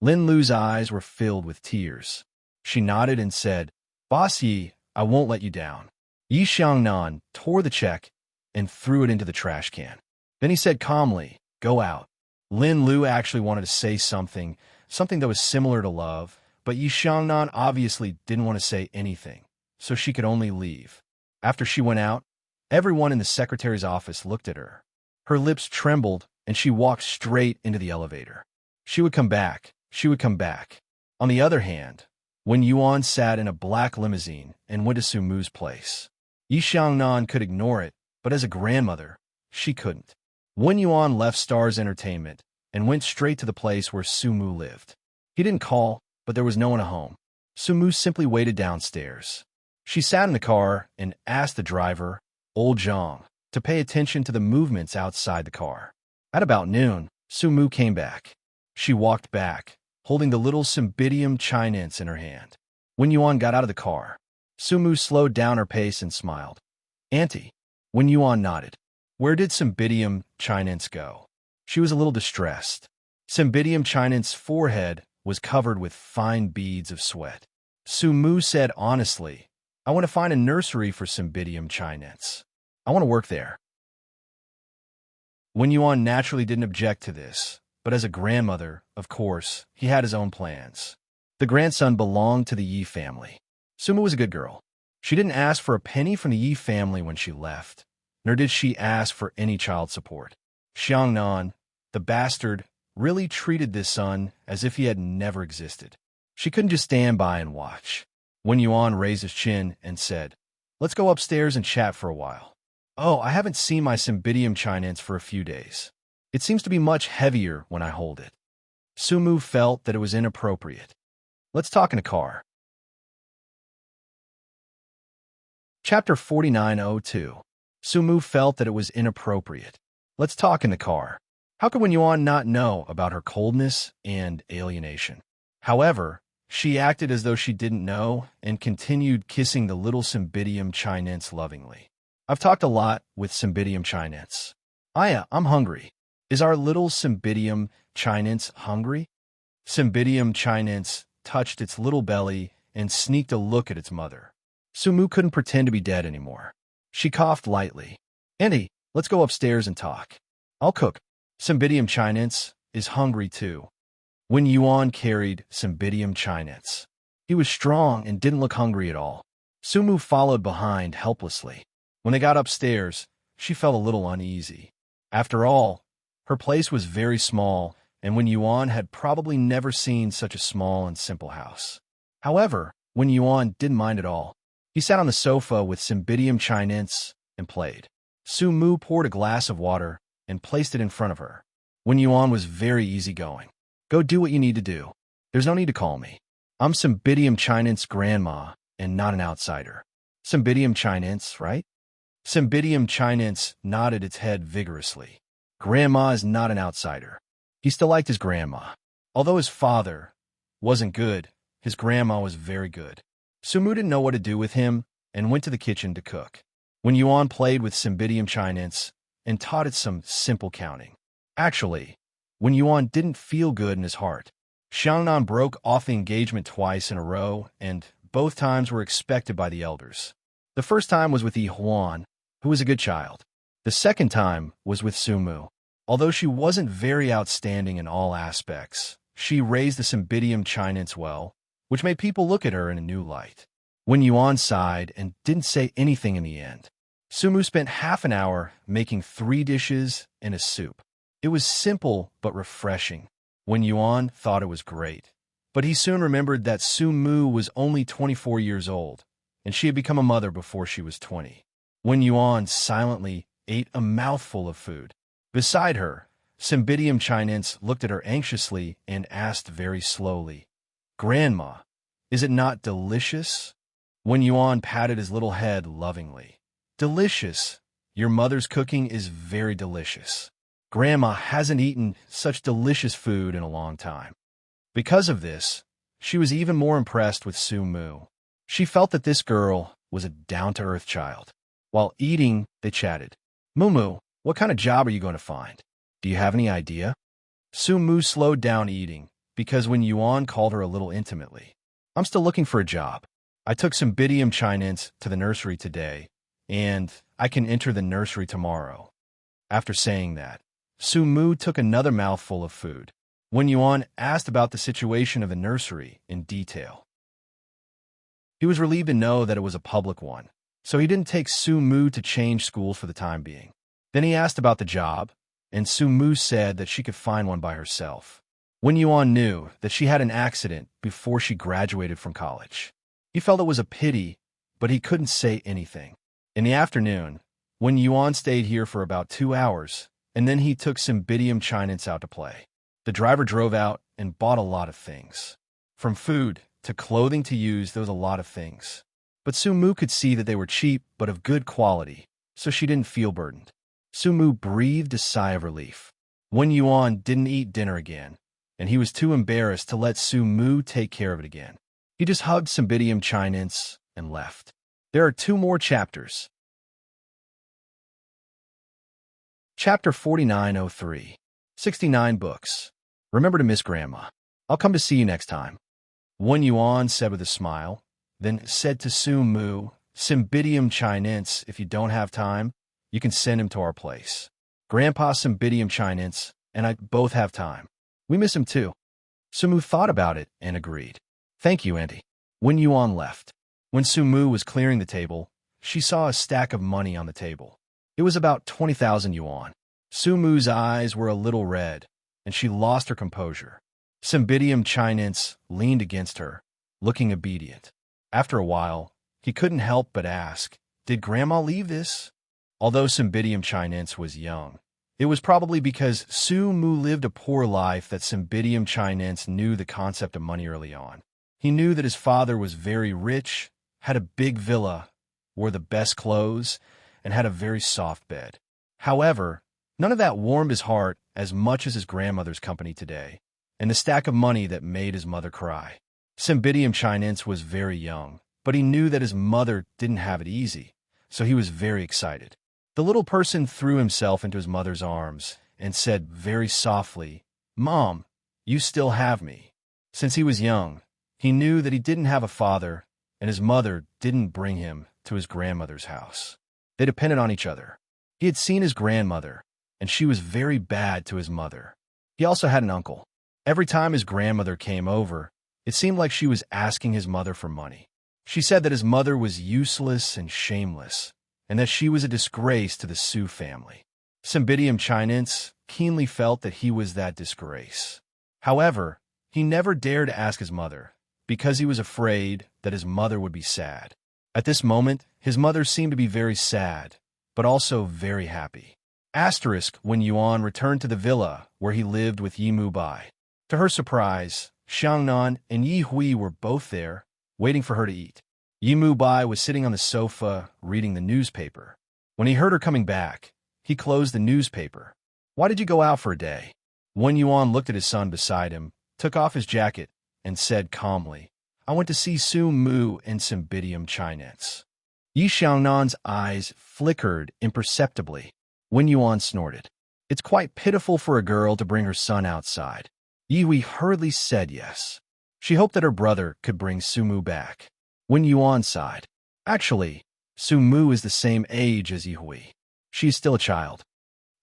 Lin Lu's eyes were filled with tears. She nodded and said, "Boss Yi, I won't let you down." Yi Xiangnan tore the check and threw it into the trash can. Then he said calmly, "Go out." Lin Lu actually wanted to say something that was similar to love, but Yi Xiangnan obviously didn't want to say anything, so she could only leave. After she went out, everyone in the secretary's office looked at her. Her lips trembled, and she walked straight into the elevator. She would come back. She would come back. On the other hand, when Yuan sat in a black limousine and went to Su Mu's place, Yi Xiangnan could ignore it, but as a grandmother, she couldn't. Wen Yuan left Star's Entertainment and went straight to the place where Su Mu lived. He didn't call, but there was no one at home. Su Mu simply waited downstairs. She sat in the car and asked the driver, Old Zhang, to pay attention to the movements outside the car. At about noon, Su Mu came back. She walked back, holding the little Cymbidium Chinense in her hand. When Yuan got out of the car, Su Mu slowed down her pace and smiled. "Auntie." When Yuan nodded. "Where did Cymbidium Chinense go?" She was a little distressed. Cymbidium Chinense's forehead was covered with fine beads of sweat. Su Mu said honestly, "I want to find a nursery for Cymbidium Chinense. I want to work there." When Yuan naturally didn't object to this, but as a grandmother, of course, he had his own plans. The grandson belonged to the Yi family. Su Mu was a good girl. She didn't ask for a penny from the Yi family when she left, nor did she ask for any child support. Xiangnan, the bastard, really treated this son as if he had never existed. She couldn't just stand by and watch. When Yuan raised his chin and said, "Let's go upstairs and chat for a while." "Oh, I haven't seen my Cymbidium Chinense for a few days. It seems to be much heavier when I hold it." Su Mu felt that it was inappropriate. "Let's talk in a car." Chapter 4902. Su Mu felt that it was inappropriate. Let's talk in the car. How could Wen Yuan not know about her coldness and alienation? However, she acted as though she didn't know and continued kissing the little Cymbidium Chinense lovingly. "I've talked a lot with Cymbidium Chinense. Aya, I'm hungry. Is our little Cymbidium Chinense hungry?" Cymbidium Chinense touched its little belly and sneaked a look at its mother. Su Mu couldn't pretend to be dead anymore. She coughed lightly. "Auntie, let's go upstairs and talk. I'll cook. Cymbidium Chinense is hungry too." When Yuan carried Cymbidium Chinense, he was strong and didn't look hungry at all. Su Mu followed behind helplessly. When they got upstairs, she felt a little uneasy. After all, her place was very small, and Wen Yuan had probably never seen such a small and simple house. However, Wen Yuan didn't mind at all. He sat on the sofa with Cymbidium Chinense and played. Su Mu poured a glass of water and placed it in front of her. Wen Yuan was very easygoing. "Go do what you need to do. There's no need to call me. I'm Cymbidium Chinense's grandma and not an outsider." "Cymbidium Chinense, right?" Cymbidium Chinense nodded its head vigorously. "Grandma is not an outsider." He still liked his grandma. Although his father wasn't good, his grandma was very good. Su Mu didn't know what to do with him and went to the kitchen to cook. When Yuan played with Cymbidium Chinense and taught it some simple counting. Actually, when Yuan didn't feel good in his heart, Xiangnan broke off the engagement twice in a row, and both times were expected by the elders. The first time was with Yi Huan, who was a good child. The second time was with Su Mu. Although she wasn't very outstanding in all aspects, she raised the Cymbidium Chinense well, which made people look at her in a new light. When Yuan sighed and didn't say anything in the end, Su Mu spent half an hour making 3 dishes and a soup. It was simple but refreshing. When Yuan thought it was great, but he soon remembered that Su Mu was only 24 years old, and she had become a mother before she was 20. When Yuan silently ate a mouthful of food. Beside her, Cymbidium Chinense looked at her anxiously and asked very slowly, "Grandma, Is it not delicious? Wen Yuan patted his little head lovingly. Delicious. Your mother's cooking is very delicious. Grandma hasn't eaten such delicious food in a long time. Because of this, she was even more impressed with Su Mu. She felt that this girl was a down-to-earth child. While eating, they chatted. Mumu, what kind of job are you going to find? Do you have any idea? Su Mu slowed down eating because Wen Yuan called her a little intimately. I'm still looking for a job. I took some Bidium Chinese to the nursery today, and I can enter the nursery tomorrow. After saying that, Su Mu took another mouthful of food. Wen Yuan asked about the situation of the nursery in detail. He was relieved to know that it was a public one, so he didn't take Su Mu to change schools for the time being. Then he asked about the job, and Su Mu said that she could find one by herself. Wen Yuan knew that she had an accident before she graduated from college. He felt it was a pity, but he couldn't say anything. In the afternoon, Wen Yuan stayed here for about 2 hours, and then he took some Bidium Chinese out to play. The driver drove out and bought a lot of things. From food to clothing to use, there was a lot of things. But Su Mu could see that they were cheap but of good quality, so she didn't feel burdened. Su Mu breathed a sigh of relief. Wen Yuan didn't eat dinner again, and he was too embarrassed to let Su Mu take care of it again. He just hugged some Bidium Chinese and left. There are 2 more chapters. Chapter 4903. 69 books. Remember to miss Grandma. I'll come to see you next time. Wen Yuan said with a smile, then said to Su Mu, Bidium Chinese, if you don't have time, you can send him to our place. Grandpa Bidium Chinese and I both have time. We miss him too. Su Mu thought about it and agreed. Thank you, Auntie. Wen Yuan left. When Su Mu was clearing the table, she saw a stack of money on the table. It was about 20,000 yuan. Su Mu's eyes were a little red, and she lost her composure. Bidium Chinese leaned against her, looking obedient. After a while, he couldn't help but ask, Did Grandma leave this? Although Bidium Chinese was young, it was probably because Su Mu lived a poor life that Bidium Chinese knew the concept of money early on. He knew that his father was very rich, had a big villa, wore the best clothes, and had a very soft bed. However, none of that warmed his heart as much as his grandmother's company today, and the stack of money that made his mother cry. Bidium Chinese was very young, but he knew that his mother didn't have it easy, so he was very excited. The little person threw himself into his mother's arms and said very softly, Mom, you still have me. Since he was young, he knew that he didn't have a father, and his mother didn't bring him to his grandmother's house. They depended on each other. He had seen his grandmother, and she was very bad to his mother. He also had an uncle. Every time his grandmother came over, it seemed like she was asking his mother for money. She said that his mother was useless and shameless, and that she was a disgrace to the Su family. Bidium Chinese keenly felt that he was that disgrace. However, he never dared to ask his mother, because he was afraid that his mother would be sad. At this moment, his mother seemed to be very sad, but also very happy. Wen Yuan returned to the villa where he lived with Yi Mu Bai. To her surprise, Xiangnan and Yi Hui were both there, waiting for her to eat. Yi Mu Bai was sitting on the sofa, reading the newspaper. When he heard her coming back, he closed the newspaper. Why did you go out for a day? Wen Yuan looked at his son beside him, took off his jacket, and said calmly, I went to see Su Mu and Bidium Chinese. Yi Xiangnan's eyes flickered imperceptibly. Wen Yuan snorted. It's quite pitiful for a girl to bring her son outside. Yi Hui hurriedly said yes. She hoped that her brother could bring Su Mu back. Wen Yuan sighed. Actually, Su Mu is the same age as Yi Hui. She is still a child.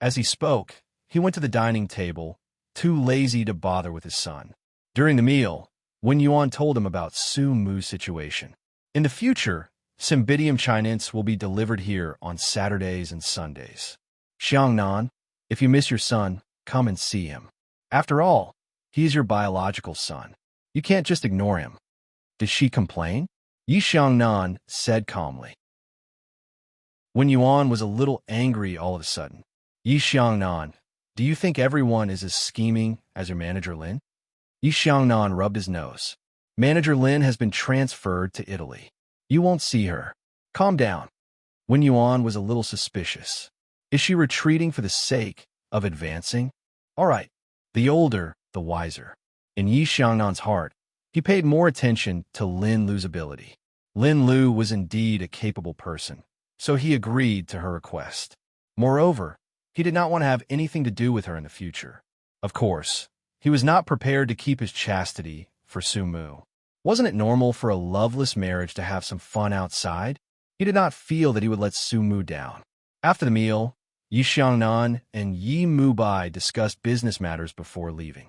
As he spoke, he went to the dining table, too lazy to bother with his son. During the meal, Wen Yuan told him about Su Mu's situation. In the future, Bidium Chinese will be delivered here on Saturdays and Sundays. Xiangnan, if you miss your son, come and see him. After all, he is your biological son. You can't just ignore him. Did she complain? Yi Xiangnan said calmly. Wen Yuan was a little angry all of a sudden. Yi Xiangnan, do you think everyone is as scheming as your manager Lin? Yi Xiangnan rubbed his nose. Manager Lin has been transferred to Italy. You won't see her. Calm down. Wen Yuan was a little suspicious. Is she retreating for the sake of advancing? All right. The older, the wiser. In Yi Xiangnan's heart, he paid more attention to Lin Lu's ability. Lin Lu was indeed a capable person, so he agreed to her request. Moreover, he did not want to have anything to do with her in the future. Of course, he was not prepared to keep his chastity for Su Mu. Wasn't it normal for a loveless marriage to have some fun outside? He did not feel that he would let Su Mu down. After the meal, Yi Xiangnan and Yi Mubai discussed business matters before leaving.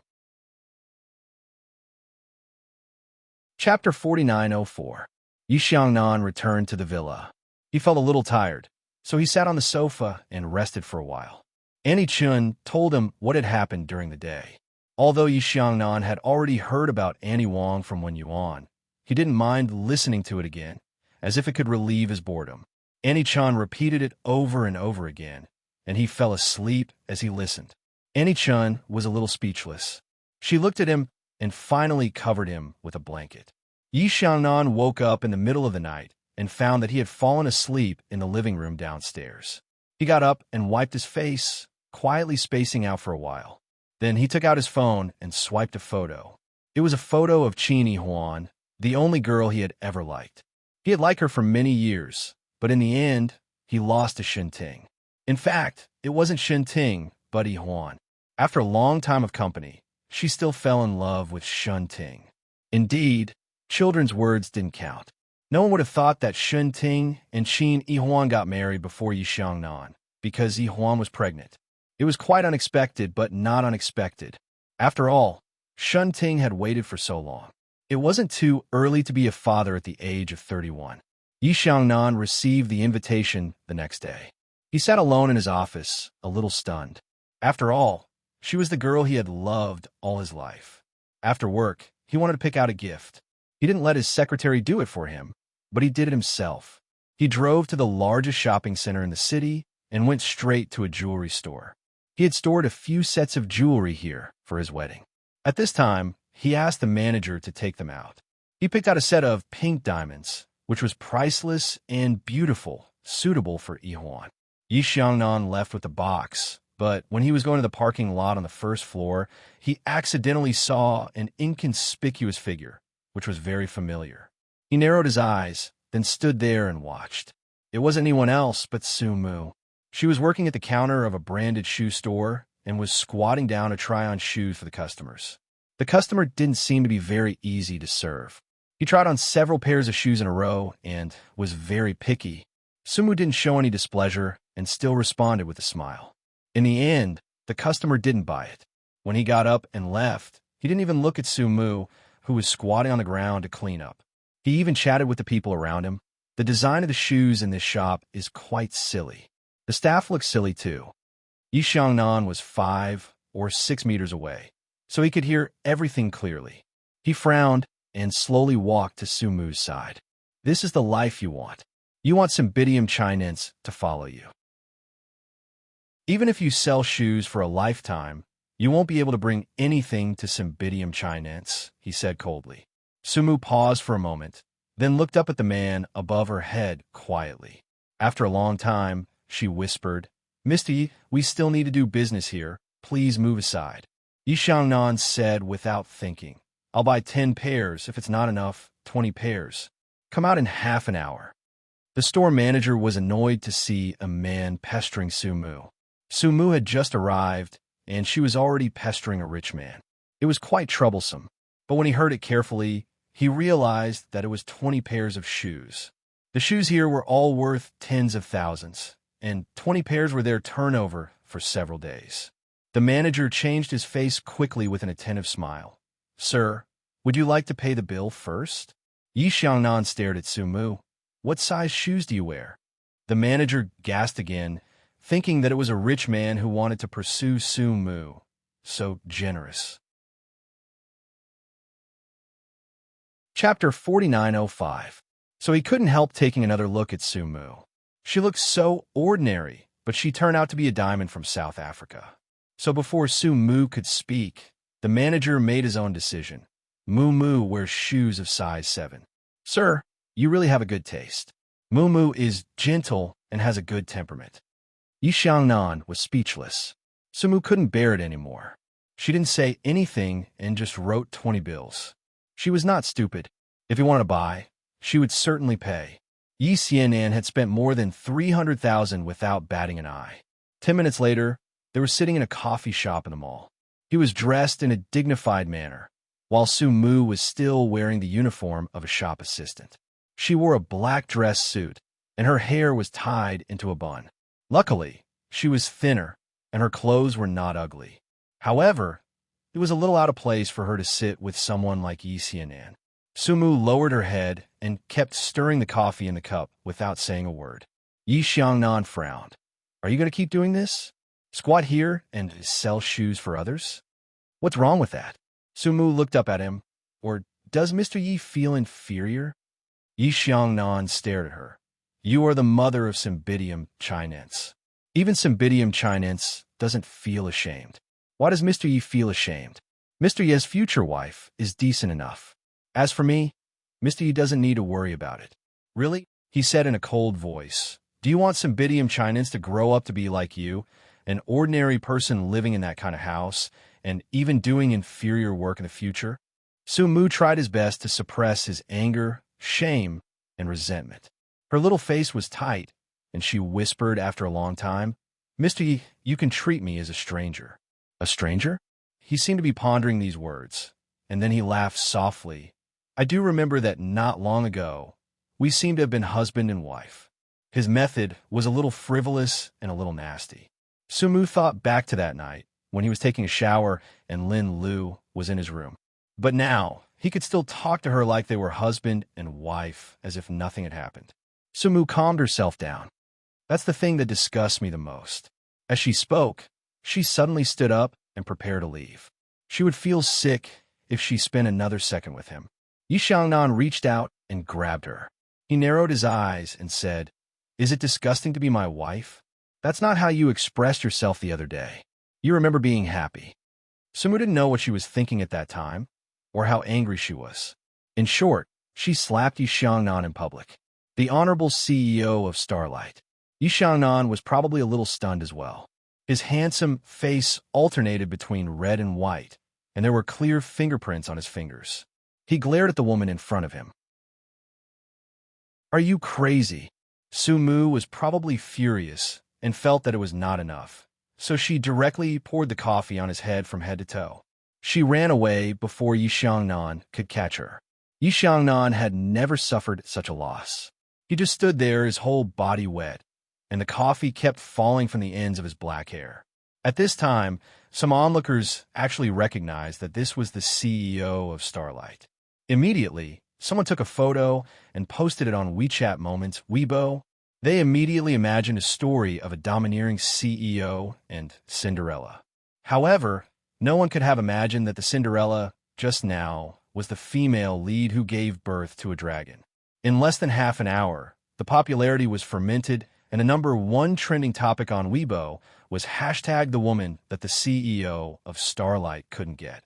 Chapter 4904. Yi Xiangnan returned to the villa. He felt a little tired, so he sat on the sofa and rested for a while. Annie Chun told him what had happened during the day. Although Yi Xiangnan had already heard about Annie Wang from Wen Yuan, he didn't mind listening to it again, as if it could relieve his boredom. Annie Chun repeated it over and over again, and he fell asleep as he listened. Annie Chun was a little speechless. She looked at him and finally covered him with a blanket. Yi Xiangnan woke up in the middle of the night and found that he had fallen asleep in the living room downstairs. He got up and wiped his face, quietly spacing out for a while. Then he took out his phone and swiped a photo. It was a photo of Qin Huan, the only girl he had ever liked. He had liked her for many years, but in the end, he lost to Shenting. In fact, it wasn't Shenting, but Huan. After a long time of company, she still fell in love with Shenting. Indeed, children's words didn't count. No one would have thought that Shenting and Qin Huan got married before Yi Xiangnan, because Huan was pregnant. It was quite unexpected, but not unexpected. After all, Shenting had waited for so long. It wasn't too early to be a father at the age of 31. Yi Xiangnan received the invitation the next day. He sat alone in his office, a little stunned. After all, she was the girl he had loved all his life. After work, he wanted to pick out a gift. He didn't let his secretary do it for him, but he did it himself. He drove to the largest shopping center in the city and went straight to a jewelry store. He had stored a few sets of jewelry here for his wedding. At this time, he asked the manager to take them out. He picked out a set of pink diamonds, which was priceless and beautiful, suitable for Huan. Yi Xiangnan left with the box, but when he was going to the parking lot on the first floor, he accidentally saw an inconspicuous figure, which was very familiar. He narrowed his eyes, then stood there and watched. It wasn't anyone else but Su Mu. She was working at the counter of a branded shoe store and was squatting down to try on shoes for the customers. The customer didn't seem to be very easy to serve. He tried on several pairs of shoes in a row and was very picky. Su Mu didn't show any displeasure and still responded with a smile. In the end, the customer didn't buy it. When he got up and left, he didn't even look at Su Mu, who was squatting on the ground to clean up. He even chatted with the people around him. The design of the shoes in this shop is quite silly. The staff looked silly too. Yi Xiangnan was 5 or 6 meters away, so he could hear everything clearly. He frowned and slowly walked to Su Mu's side. This is the life you want. You want Cymbidium Chinense to follow you. Even if you sell shoes for a lifetime, you won't be able to bring anything to Cymbidium Chinense, he said coldly. Su Mu paused for a moment, then looked up at the man above her head quietly. After a long time, she whispered, "Misty, we still need to do business here. Please move aside." Yi Xiangnan said without thinking, "I'll buy 10 pairs. If it's not enough, 20 pairs. Come out in half an hour." The store manager was annoyed to see a man pestering Su Mu. Su Mu had just arrived, and she was already pestering a rich man. It was quite troublesome, but when he heard it carefully, he realized that it was 20 pairs of shoes. The shoes here were all worth tens of thousands, and 20 pairs were their turnover for several days. The manager changed his face quickly with an attentive smile. "Sir, would you like to pay the bill first?" Yi Xiangnan stared at Su Mu. "What size shoes do you wear?" The manager gasped again, thinking that it was a rich man who wanted to pursue Su Mu. So generous. Chapter 4905. So he couldn't help taking another look at Su Mu. She looked so ordinary, but she turned out to be a diamond from South Africa. So before Su Mu could speak, the manager made his own decision. Moo Moo wears shoes of size 7. Sir, you really have a good taste. Moo Moo is gentle and has a good temperament. Yi Xiangnan was speechless. Sumu couldn't bear it anymore. She didn't say anything and just wrote 20 bills. She was not stupid. If he wanted to buy, she would certainly pay. Yi Xianan had spent more than 300,000 without batting an eye. 10 minutes later, they were sitting in a coffee shop in the mall. He was dressed in a dignified manner, while Su Mu was still wearing the uniform of a shop assistant. She wore a black dress suit, and her hair was tied into a bun. Luckily, she was thinner, and her clothes were not ugly. However, it was a little out of place for her to sit with someone like Yi Xianan. Sumu lowered her head and kept stirring the coffee in the cup without saying a word. Yi Xiangnan frowned. Are you going to keep doing this? Squat here and sell shoes for others? What's wrong with that? Sumu looked up at him. Or does Mr. Yi feel inferior? Yi Xiangnan stared at her. You are the mother of Cymbidium chinense. Even Cymbidium chinense doesn't feel ashamed. Why does Mr. Yi feel ashamed? Mr. Yi's future wife is decent enough. As for me, Mr. Yi doesn't need to worry about it. Really? He said in a cold voice. Do you want Cymbidium chinense to grow up to be like you, an ordinary person living in that kind of house, and even doing inferior work in the future? Su Mu tried his best to suppress his anger, shame, and resentment. Her little face was tight, and she whispered after a long time, Mr. Yi, you can treat me as a stranger. A stranger? He seemed to be pondering these words, and then he laughed softly. I do remember that not long ago, we seemed to have been husband and wife. His method was a little frivolous and a little nasty. Sumu thought back to that night, when he was taking a shower and Lin Lu was in his room. But now, he could still talk to her like they were husband and wife, as if nothing had happened. Sumu calmed herself down. That's the thing that disgusts me the most. As she spoke, she suddenly stood up and prepared to leave. She would feel sick if she spent another second with him. Yi Xiangnan reached out and grabbed her. He narrowed his eyes and said, Is it disgusting to be my wife? That's not how you expressed yourself the other day. You remember being happy. Sumu didn't know what she was thinking at that time, or how angry she was. In short, she slapped Yi Xiangnan in public. The honorable CEO of Starlight. Yi Xiangnan was probably a little stunned as well. His handsome face alternated between red and white, and there were clear fingerprints on his fingers. He glared at the woman in front of him. Are you crazy? Su Mu was probably furious and felt that it was not enough, so she directly poured the coffee on his head from head to toe. She ran away before Yi Xiangnan could catch her. Yi Xiangnan had never suffered such a loss. He just stood there, his whole body wet, and the coffee kept falling from the ends of his black hair. At this time, some onlookers actually recognized that this was the CEO of Starlight. Immediately, someone took a photo and posted it on WeChat Moments, Weibo. They immediately imagined a story of a domineering CEO and Cinderella. However, no one could have imagined that the Cinderella, just now, was the female lead who gave birth to a dragon. In less than half an hour, the popularity was fermented, and a #1 trending topic on Weibo was hashtag the woman that the CEO of Starlight couldn't get.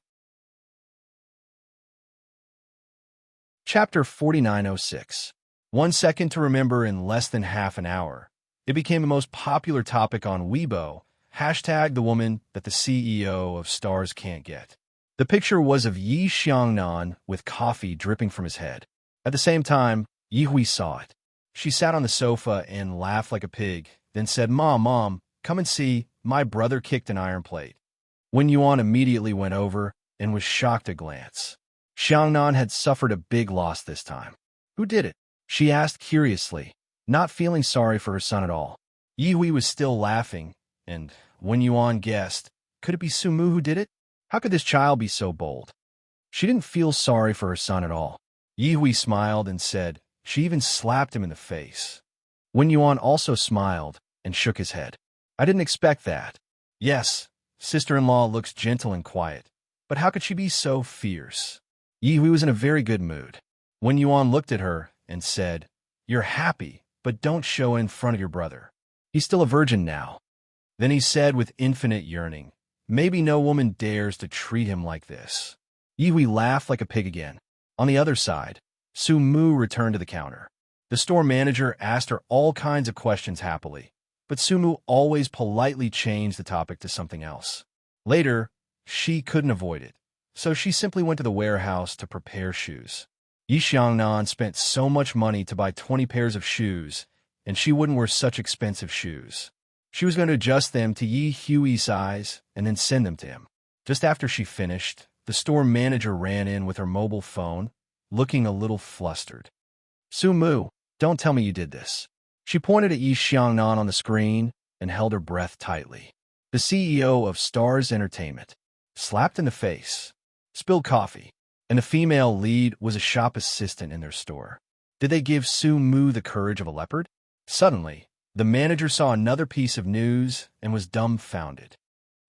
Chapter 4906. 1 second to remember in less than half an hour. It became the most popular topic on Weibo, hashtag the woman that the CEO of Stars can't get. The picture was of Yi Xiangnan with coffee dripping from his head. At the same time, Yi Hui saw it. She sat on the sofa and laughed like a pig, then said, Mom, come and see, my brother kicked an iron plate. Wen Yuan immediately went over and was shocked at a glance. Xiangnan had suffered a big loss this time. Who did it? She asked curiously, not feeling sorry for her son at all. Yi Hui was still laughing, and Wen Yuan guessed, could it be Su Mu who did it? How could this child be so bold? She didn't feel sorry for her son at all. Yi Hui smiled and said, she even slapped him in the face. Wen Yuan also smiled and shook his head. I didn't expect that. Yes, sister-in-law looks gentle and quiet, but how could she be so fierce? Yi Hui was in a very good mood. Wen Yuan looked at her and said, you're happy, but don't show it in front of your brother. He's still a virgin now. Then he said with infinite yearning, maybe no woman dares to treat him like this. Yi laughed like a pig again. On the other side, Su Mu returned to the counter. The store manager asked her all kinds of questions happily, but Su Mu always politely changed the topic to something else. Later, she couldn't avoid it, so she simply went to the warehouse to prepare shoes. Yi Xiangnan spent so much money to buy 20 pairs of shoes, and she wouldn't wear such expensive shoes. She was going to adjust them to Yi Hui's size and then send them to him. Just after she finished, the store manager ran in with her mobile phone, looking a little flustered. Su Mu, don't tell me you did this. She pointed at Yi Xiangnan on the screen and held her breath tightly. The CEO of Stars Entertainment, slapped in the face, spilled coffee, and the female lead was a shop assistant in their store. Did they give Su Mu the courage of a leopard? Suddenly, the manager saw another piece of news and was dumbfounded.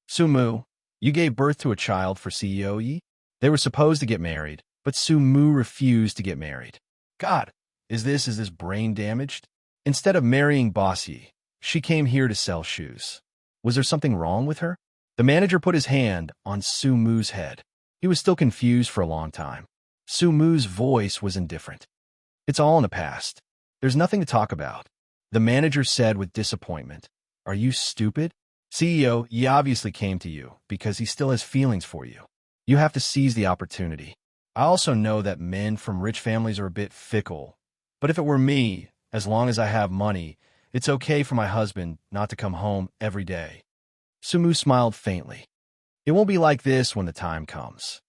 Su Mu, you gave birth to a child for CEO Yi? They were supposed to get married, but Su Mu refused to get married. God, is this brain damaged? Instead of marrying Boss Yi, she came here to sell shoes. Was there something wrong with her? The manager put his hand on Su Mu's head. He was still confused for a long time. Su Mu's voice was indifferent. It's all in the past. There's nothing to talk about. The manager said with disappointment. Are you stupid? CEO, Yi obviously came to you because he still has feelings for you. You have to seize the opportunity. I also know that men from rich families are a bit fickle, but if it were me, as long as I have money, it's okay for my husband not to come home every day. Su Mu smiled faintly. It won't be like this when the time comes.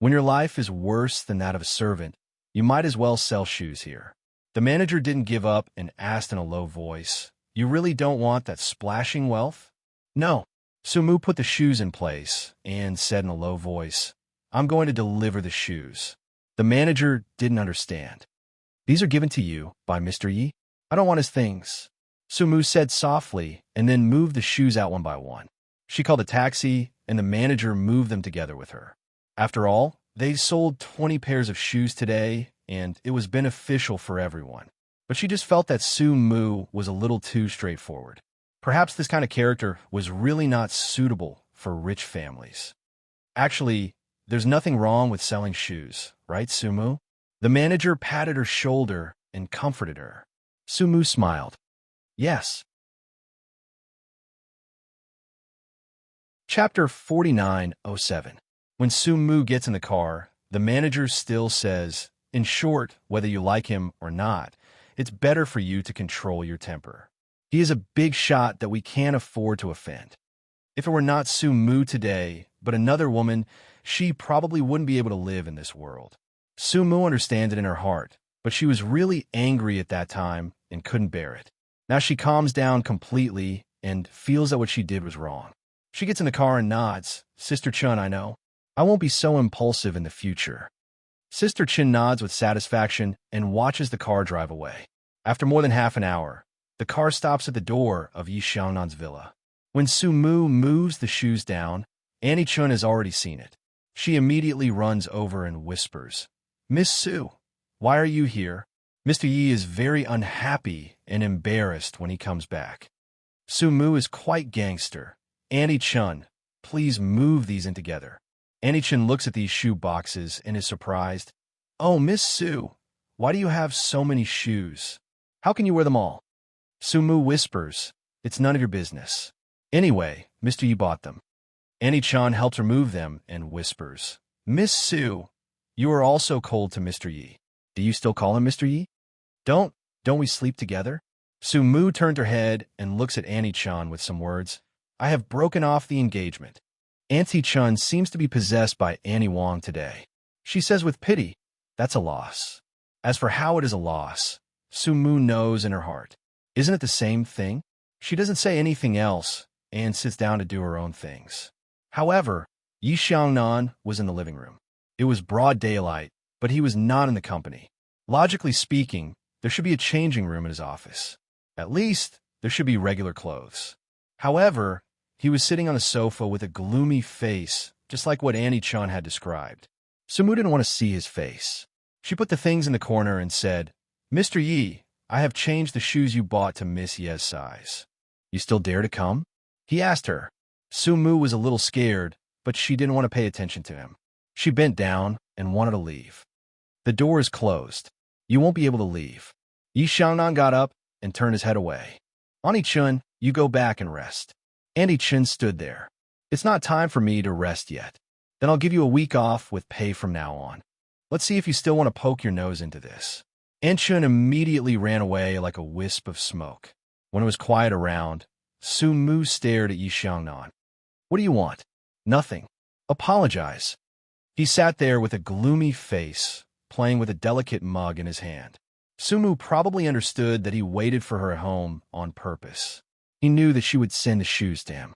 When your life is worse than that of a servant, you might as well sell shoes here. The manager didn't give up and asked in a low voice, You really don't want that splashing wealth? No. Su Mu put the shoes in place and said in a low voice, I'm going to deliver the shoes. The manager didn't understand. These are given to you by Mr. Yi? I don't want his things. Su Mu said softly and then moved the shoes out one by one. She called a taxi and the manager moved them together with her. After all, they sold 20 pairs of shoes today and it was beneficial for everyone. But she just felt that Su Mu was a little too straightforward. Perhaps this kind of character was really not suitable for rich families. Actually, there's nothing wrong with selling shoes, right, Su Mu? The manager patted her shoulder and comforted her. Su Mu smiled. Yes. Chapter 4907. When Su Mu gets in the car, the manager still says, in short, whether you like him or not, it's better for you to control your temper. He is a big shot that we can't afford to offend. If it were not Su Mu today, but another woman, she probably wouldn't be able to live in this world. Su Mu understands it in her heart, but she was really angry at that time and couldn't bear it. Now she calms down completely and feels that what she did was wrong. She gets in the car and nods. Sister Chun, I know. I won't be so impulsive in the future. Sister Chin nods with satisfaction and watches the car drive away. After more than half an hour, the car stops at the door of Yi Xiangnan's villa. When Su Mu moves the shoes down, Annie Chun has already seen it. She immediately runs over and whispers, Miss Su, why are you here? Mr. Yi is very unhappy and embarrassed when he comes back. Su Mu is quite gangster. Annie Chun, please move these in together. Annie Chun looks at these shoe boxes and is surprised. Oh, Miss Su, why do you have so many shoes? How can you wear them all? Su Mu whispers, it's none of your business. Anyway, Mr. Yi bought them. Annie Chun helps her move them and whispers, Miss Su, you are also cold to Mr. Yi. Do you still call him Mr. Yi? Don't we sleep together? Su Mu turned her head and looks at Annie Chun with some words. I have broken off the engagement. Auntie Chun seems to be possessed by Annie Wong today. She says with pity, that's a loss. As for how it is a loss, Su Mu knows in her heart. Isn't it the same thing? She doesn't say anything else and sits down to do her own things. However, Yi Xiangnan was in the living room. It was broad daylight, but he was not in the company. Logically speaking, there should be a changing room in his office. At least, there should be regular clothes. However, he was sitting on the sofa with a gloomy face, just like what Annie Chun had described. Su Mu didn't want to see his face. She put the things in the corner and said, Mr. Yi, I have changed the shoes you bought to Miss Ye's size. You still dare to come? He asked her. Su Mu was a little scared, but she didn't want to pay attention to him. She bent down and wanted to leave. The door is closed. You won't be able to leave. Yi Xiangnan got up and turned his head away. Ani Chun, you go back and rest. Andy Chun stood there. It's not time for me to rest yet. Then I'll give you a week off with pay from now on. Let's see if you still want to poke your nose into this. An Chun immediately ran away like a wisp of smoke. When it was quiet around, Su Mu stared at Yi Xiangnan. What do you want? Nothing. Apologize. He sat there with a gloomy face, playing with a delicate mug in his hand. Su Mu probably understood that he waited for her at home on purpose. He knew that she would send the shoes to him.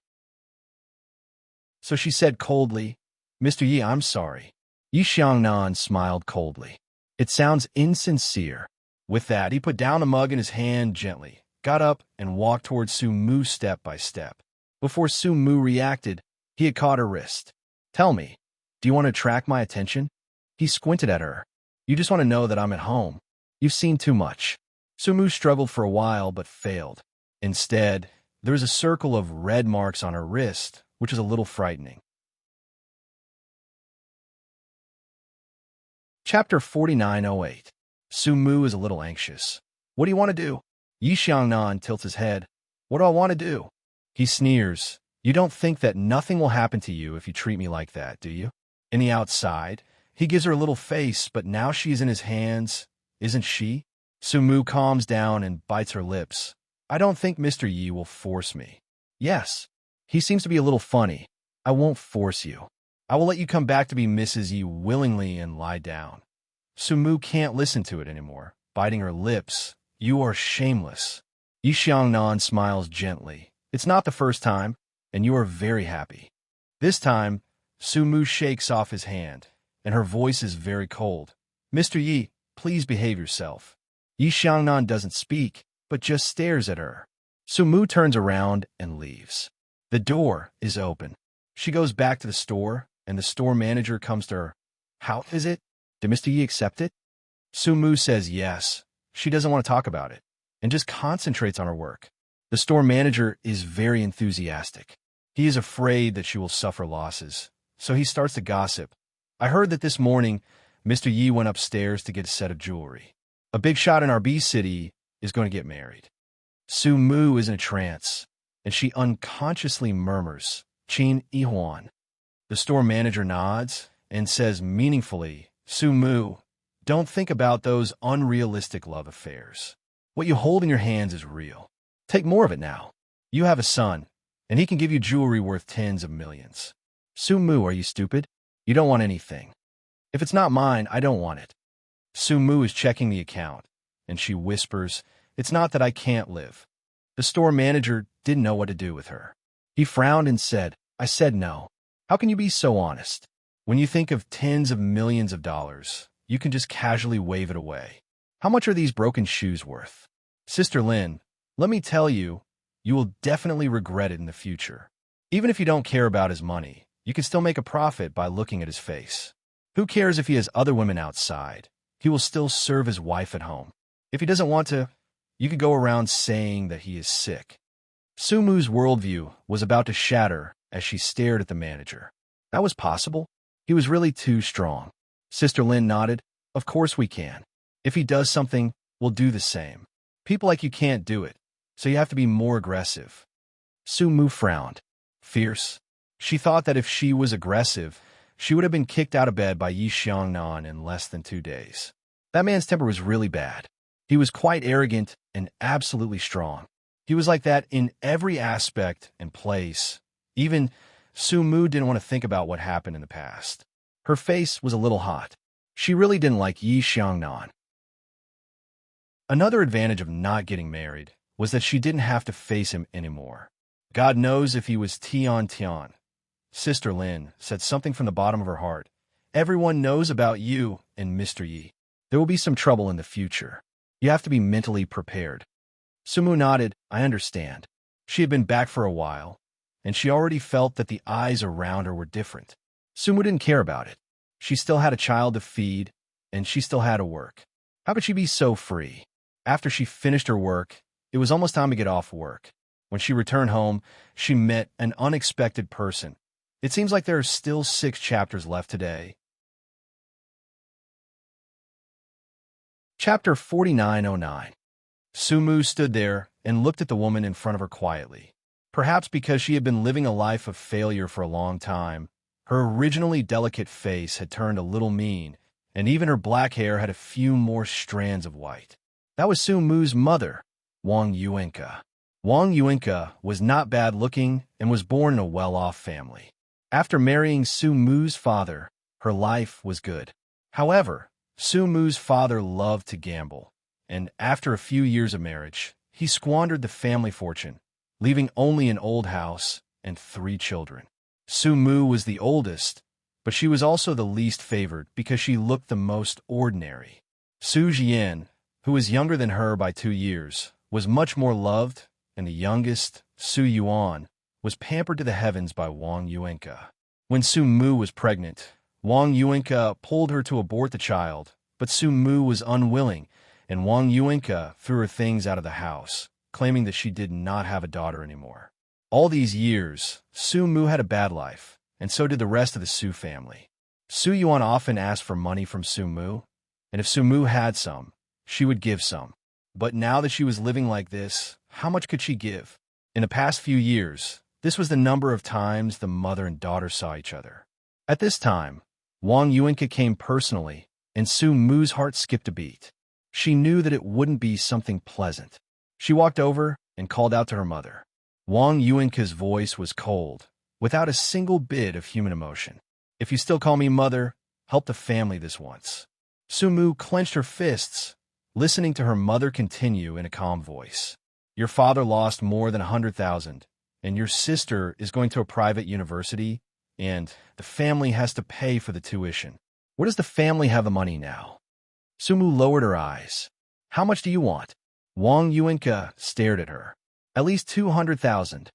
So she said coldly, Mr. Yi, I'm sorry. Yi Xiangnan smiled coldly. It sounds insincere. With that, he put down the mug in his hand gently, got up, and walked towards Su Mu step by step. Before Su Mu reacted, he had caught her wrist. Tell me, do you want to attract my attention? He squinted at her. You just want to know that I'm at home. You've seen too much. Su Mu struggled for a while but failed. Instead, there was a circle of red marks on her wrist, which is a little frightening. Chapter 4908. Su Mu is a little anxious. What do you want to do? Yi Xiangnan tilts his head. What do I want to do? He sneers. You don't think that nothing will happen to you if you treat me like that, do you? In the outside, he gives her a little face, but now she's in his hands, isn't she? Su Mu calms down and bites her lips. I don't think Mr. Yi will force me. Yes. He seems to be a little funny. I won't force you. I will let you come back to be Mrs. Yi willingly and lie down. Su Mu can't listen to it anymore, biting her lips. You are shameless. Yi Xiangnan smiles gently. It's not the first time, and you are very happy. This time, Su Mu shakes off his hand, and her voice is very cold. Mr. Yi, please behave yourself. Yi Xiangnan doesn't speak, but just stares at her. Su Mu turns around and leaves. The door is open. She goes back to the store, and the store manager comes to her. How is it? Did Mr. Yi accept it? Su Mu says yes. She doesn't want to talk about it, and just concentrates on her work. The store manager is very enthusiastic. He is afraid that she will suffer losses, so he starts to gossip. I heard that this morning, Mr. Yi went upstairs to get a set of jewelry. A big shot in our B city is going to get married. Su Mu is in a trance, and she unconsciously murmurs, Qin Yihuan. The store manager nods and says meaningfully, Su Mu, don't think about those unrealistic love affairs. What you hold in your hands is real. Take more of it now. You have a son, and he can give you jewelry worth tens of millions. Su Mu, are you stupid? You don't want anything. If it's not mine, I don't want it. Su Mu is checking the account, and she whispers, It's not that I can't live. The store manager didn't know what to do with her. He frowned and said, I said no. How can you be so honest? When you think of tens of millions of dollars, you can just casually wave it away. How much are these broken shoes worth? Sister Lin, let me tell you, you will definitely regret it in the future. Even if you don't care about his money, you can still make a profit by looking at his face. Who cares if he has other women outside? He will still serve his wife at home. If he doesn't want to, you could go around saying that he is sick. Su Mu's worldview was about to shatter as she stared at the manager. That was possible. He was really too strong. Sister Lin nodded. Of course we can. If he does something, we'll do the same. People like you can't do it, so you have to be more aggressive. Su Mu frowned. Fierce. She thought that if she was aggressive, she would have been kicked out of bed by Yi Xiangnan in less than 2 days. That man's temper was really bad. He was quite arrogant and absolutely strong. He was like that in every aspect and place. Even Su Mu didn't want to think about what happened in the past. Her face was a little hot. She really didn't like Yi Xiangnan. Another advantage of not getting married was that she didn't have to face him anymore. God knows if he was Tian Tian. Sister Lin said something from the bottom of her heart. Everyone knows about you and Mr. Yi. There will be some trouble in the future. You have to be mentally prepared. Su Mu nodded. I understand. She had been back for a while, and she already felt that the eyes around her were different. Su Mu didn't care about it. She still had a child to feed, and she still had to work. How could she be so free? After she finished her work, it was almost time to get off work. When she returned home, she met an unexpected person. It seems like there are still 6 chapters left today. Chapter 4909. Sumu stood there and looked at the woman in front of her quietly. Perhaps because she had been living a life of failure for a long time, her originally delicate face had turned a little mean, and even her black hair had a few more strands of white. That was Sumu's mother, Wang Yuenka. Wang Yuenka was not bad-looking and was born in a well-off family. After marrying Sumu's father, her life was good. However, Sumu's father loved to gamble, and after a few years of marriage, he squandered the family fortune, leaving only an old house and 3 children. Sumu was the oldest, but she was also the least favored because she looked the most ordinary. Su Jian, who was younger than her by 2 years, was much more loved, and the youngest, Su Yuan, was pampered to the heavens by Wang Yuenka. When Sumu was pregnant, Wang Yuenka pulled her to abort the child, but Sumu was unwilling, and Wang Yuenka threw her things out of the house, claiming that she did not have a daughter anymore. All these years, Sumu had a bad life, and so did the rest of the Su family. Su Yuan often asked for money from Sumu, and if Sumu had some, she would give some. But now that she was living like this, how much could she give? In the past few years, this was the number of times the mother and daughter saw each other. At this time, Wang Yuenka came personally, and Sumu's heart skipped a beat. She knew that it wouldn't be something pleasant. She walked over and called out to her mother. Wang Yuenka's voice was cold, without a single bit of human emotion. "If you still call me mother, help the family this once." Sumu clenched her fists, listening to her mother continue in a calm voice. "Your father lost more than 100,000, and your sister is going to a private university, and the family has to pay for the tuition. Where does the family have the money now?" Sumu lowered her eyes. "How much do you want?" Wang Yuenka stared at her. "At least 200,000.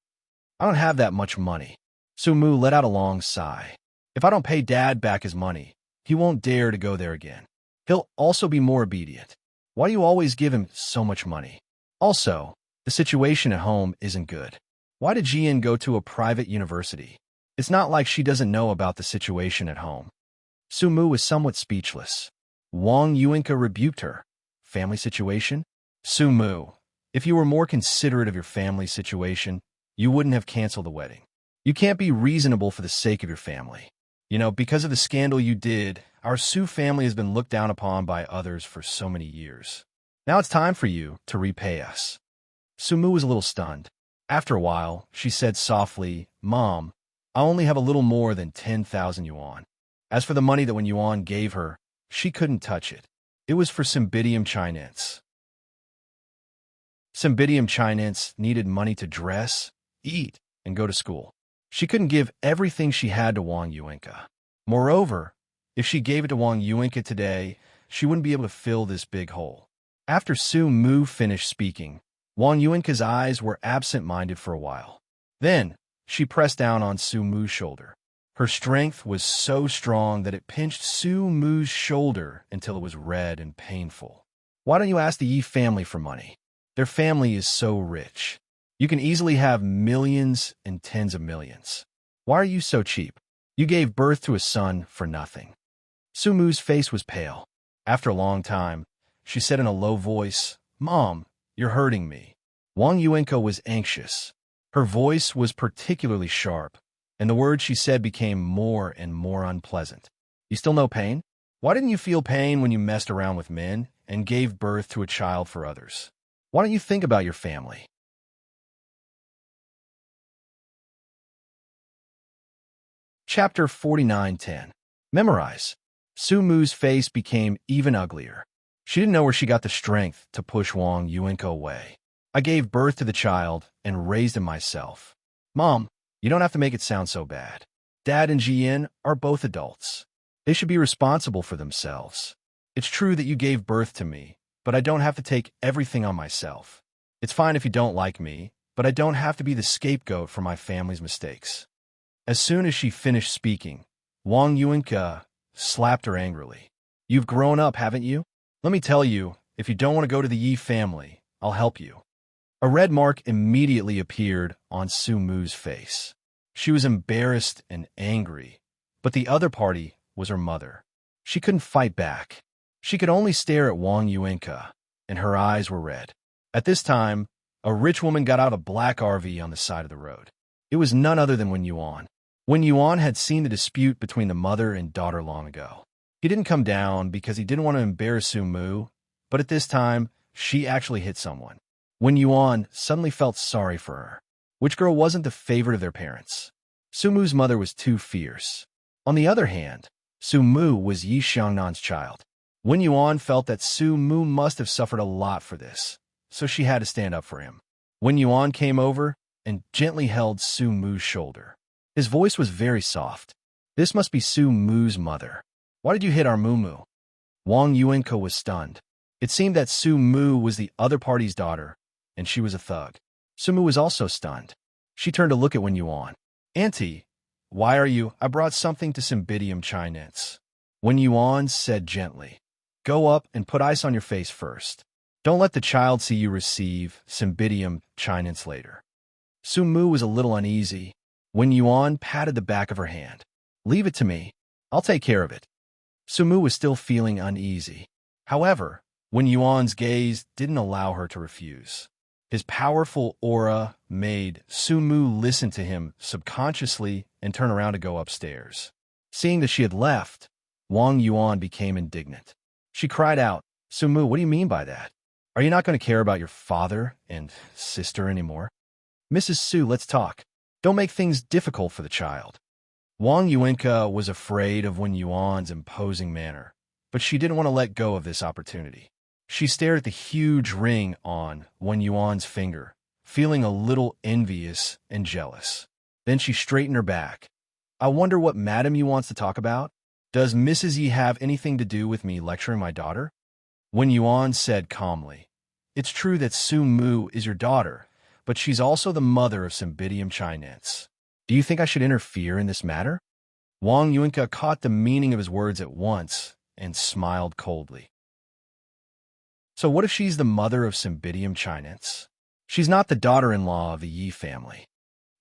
I don't have that much money." Sumu let out a long sigh. "If I don't pay Dad back his money, he won't dare to go there again. He'll also be more obedient. Why do you always give him so much money? Also, the situation at home isn't good. Why did Jian go to a private university? It's not like she doesn't know about the situation at home." Sumu was somewhat speechless. Wang Yuenka rebuked her. "Family situation? Sumu, if you were more considerate of your family situation, you wouldn't have canceled the wedding. You can't be reasonable for the sake of your family. You know, because of the scandal you did, our Su family has been looked down upon by others for so many years. Now it's time for you to repay us." Sumu was a little stunned. After a while, she said softly, "Mom, I only have a little more than 10,000 yuan. As for the money that when Yuan gave her, she couldn't touch it. It was for Cymbidium Chinense. Cymbidium Chinense needed money to dress, eat, and go to school. She couldn't give everything she had to Wang Yuenka. Moreover, if she gave it to Wang Yuenka today, she wouldn't be able to fill this big hole." After Sumu finished speaking, Wang Yuenka's eyes were absent-minded for a while. Then, she pressed down on Sumu's shoulder. Her strength was so strong that it pinched Sumu's shoulder until it was red and painful. "Why don't you ask the Yi family for money? Their family is so rich. You can easily have millions and tens of millions. Why are you so cheap? You gave birth to a son for nothing." Sumu's face was pale. After a long time, she said in a low voice, "Mom, you're hurting me." Wang Yuenka was anxious. Her voice was particularly sharp, and the words she said became more and more unpleasant. "You still know pain? Why didn't you feel pain when you messed around with men and gave birth to a child for others? Why don't you think about your family?" Chapter 4910. Memorize. Sumu's face became even uglier. She didn't know where she got the strength to push Wang Yuenka away. "I gave birth to the child and raised him myself." "Mom, you don't have to make it sound so bad. Dad and Jian are both adults. They should be responsible for themselves. It's true that you gave birth to me, but I don't have to take everything on myself. It's fine if you don't like me, but I don't have to be the scapegoat for my family's mistakes." As soon as she finished speaking, Wang Yuenka slapped her angrily. "You've grown up, haven't you? Let me tell you, if you don't want to go to the Yi family, I'll help you." A red mark immediately appeared on Sumu's face. She was embarrassed and angry, but the other party was her mother. She couldn't fight back. She could only stare at Wang Yuanka, and her eyes were red. At this time, a rich woman got out a black RV on the side of the road. It was none other than Wen Yuan. Wen Yuan had seen the dispute between the mother and daughter long ago. He didn't come down because he didn't want to embarrass Su Mu, but at this time, she actually hit someone. Wen Yuan suddenly felt sorry for her. Which girl wasn't the favorite of their parents? Su Mu's mother was too fierce. On the other hand, Su Mu was Yi Xiangnan's child. Wen Yuan felt that Su Mu must have suffered a lot for this, so she had to stand up for him. Wen Yuan came over and gently held Su Mu's shoulder. His voice was very soft. This must be Su Mu's mother. Why did you hit our Mumu? Wang Yuanka was stunned. It seemed that Su Mu was the other party's daughter, and she was a thug. Su Mu was also stunned. She turned to look at Wen Yuan. Auntie, why are you? I brought something to Cymbidium Chinense. Wen Yuan said gently. Go up and put ice on your face first. Don't let the child see you receive Cymbidium Chinense later. Su Mu was a little uneasy. Wen Yuan patted the back of her hand. Leave it to me. I'll take care of it. Su Mu was still feeling uneasy. However, Wen Yuan's gaze didn't allow her to refuse. His powerful aura made Su Mu listen to him subconsciously and turn around to go upstairs. Seeing that she had left, Wang Yuan became indignant. She cried out, Su Mu, what do you mean by that? Are you not going to care about your father and sister anymore? Mrs. Su, let's talk. Don't make things difficult for the child. Wang Yuanka was afraid of Wen Yuan's imposing manner, but she didn't want to let go of this opportunity. She stared at the huge ring on Wen Yuan's finger, feeling a little envious and jealous. Then she straightened her back. I wonder what Madame Yu wants to talk about? Does Mrs. Yi have anything to do with me lecturing my daughter? Wen Yuan said calmly. It's true that Su Mu is your daughter, but she's also the mother of Cymbidium Chinense. Do you think I should interfere in this matter? Wang Yuanka caught the meaning of his words at once and smiled coldly. So what if she's the mother of Cymbidium Chinense? She's not the daughter-in-law of the Yi family.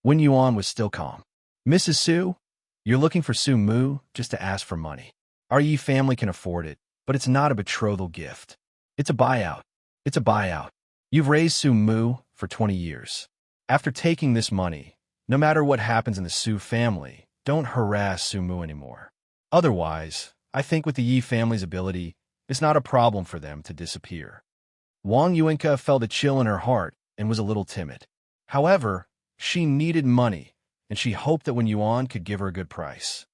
Wen Yuan was still calm. Mrs. Su, you're looking for Su Mu just to ask for money. Our Yi family can afford it, but it's not a betrothal gift. It's a buyout. It's a buyout. You've raised Su Mu for 20 years. After taking this money, no matter what happens in the Su family, don't harass Su Mu anymore. Otherwise, I think with the Yi family's ability, it's not a problem for them to disappear. Wang Yuanka felt a chill in her heart and was a little timid. However, she needed money, and she hoped that Wen Yuan could give her a good price.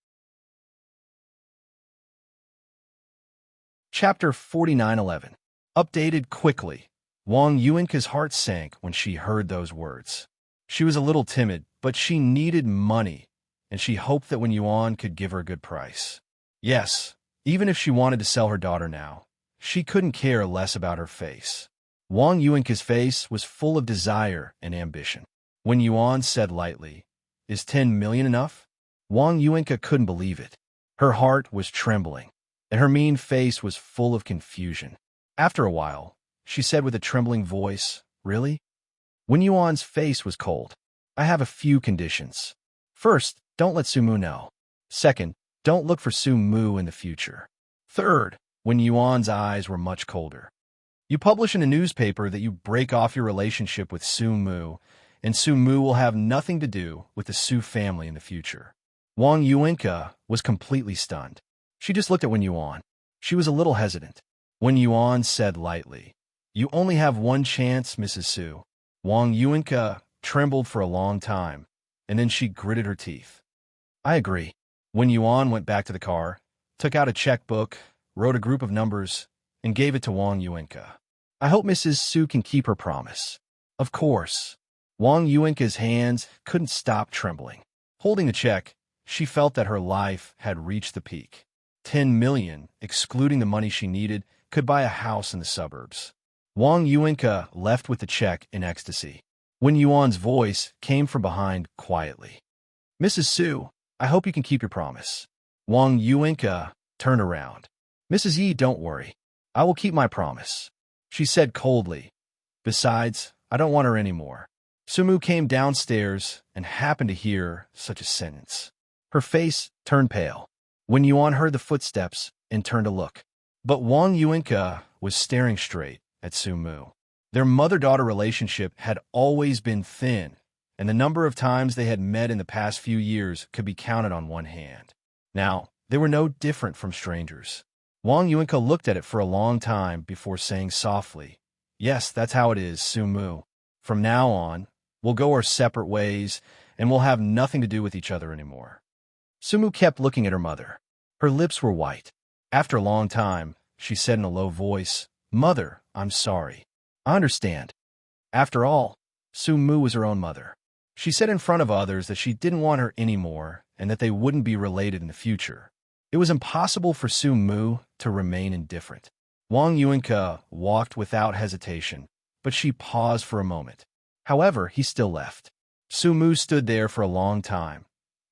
Chapter 49:11. Updated quickly. Wang Yuanka's heart sank when she heard those words. She was a little timid, but she needed money, and she hoped that Wen Yuan could give her a good price. Yes, even if she wanted to sell her daughter now, she couldn't care less about her face. Wang Yuanka's face was full of desire and ambition. Wen Yuan said lightly, Is 10 million enough? Wang Yuanka couldn't believe it. Her heart was trembling, and her mean face was full of confusion. After a while, she said with a trembling voice, Really? Wen Yuan's face was cold. I have a few conditions. First, don't let Su Mu know. Second, don't look for Su Mu in the future. Third, Wen Yuan's eyes were much colder. You publish in a newspaper that you break off your relationship with Su Mu, and Su Mu will have nothing to do with the Su family in the future. Wang Yuanka was completely stunned. She just looked at Wen Yuan. She was a little hesitant. Wen Yuan said lightly, You only have one chance, Mrs. Su. Wang Yuanka trembled for a long time, and then she gritted her teeth. I agree. Wen Yuan went back to the car, took out a checkbook, wrote a group of numbers, and gave it to Wang Yuanka. I hope Mrs. Su can keep her promise. Of course. Wang Yuanka's hands couldn't stop trembling. Holding the check, she felt that her life had reached the peak. 10 million, excluding the money she needed, could buy a house in the suburbs. Wang Yuanka left with the check in ecstasy. Wen Yuan's voice came from behind quietly. Mrs. Su, I hope you can keep your promise. Wang Yuanka turned around. Mrs. Yi, don't worry. I will keep my promise. She said coldly. Besides, I don't want her anymore. Sumu came downstairs and happened to hear such a sentence. Her face turned pale. Wen Yuan heard the footsteps and turned to look. But Wang Yuanka was staring straight at Sumu. Their mother-daughter relationship had always been thin, and the number of times they had met in the past few years could be counted on one hand. Now, they were no different from strangers. Wang Yuanka looked at it for a long time before saying softly, "Yes, that's how it is, Sumu. From now on, we'll go our separate ways, and we'll have nothing to do with each other anymore." Sumu kept looking at her mother. Her lips were white. After a long time, she said in a low voice, "Mother, I'm sorry. I understand." After all, Sumu was her own mother. She said in front of others that she didn't want her anymore and that they wouldn't be related in the future. It was impossible for Sumu to remain indifferent. Wang Yuanka walked without hesitation, but she paused for a moment. However, he still left. Sumu stood there for a long time.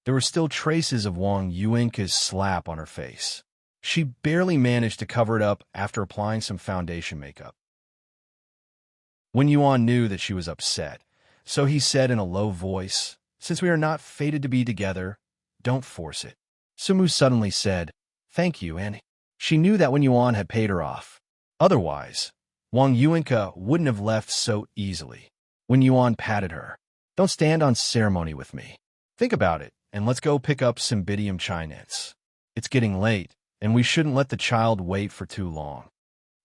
There were still traces of Wang Yuanka's slap on her face. She barely managed to cover it up after applying some foundation makeup. Wen Yuan knew that she was upset, so he said in a low voice, "Since we are not fated to be together, don't force it." Sumu suddenly said, "Thank you," and she knew that Wen Yuan had paid her off. Otherwise, Wang Yuanka wouldn't have left so easily. Wen Yuan patted her. "Don't stand on ceremony with me. Think about it, and let's go pick up Cymbidium chinense. It's getting late, and we shouldn't let the child wait for too long."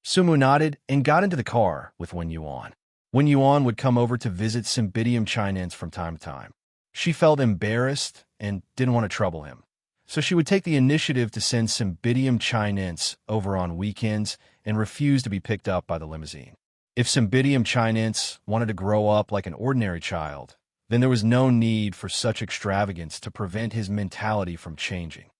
Sumu nodded and got into the car with Wen Yuan. Wen Yuan would come over to visit Cymbidium chinense from time to time. She felt embarrassed and didn't want to trouble him, so she would take the initiative to send Cymbidium chinense over on weekends and refuse to be picked up by the limousine. If Cymbidium chinense wanted to grow up like an ordinary child, then there was no need for such extravagance to prevent his mentality from changing.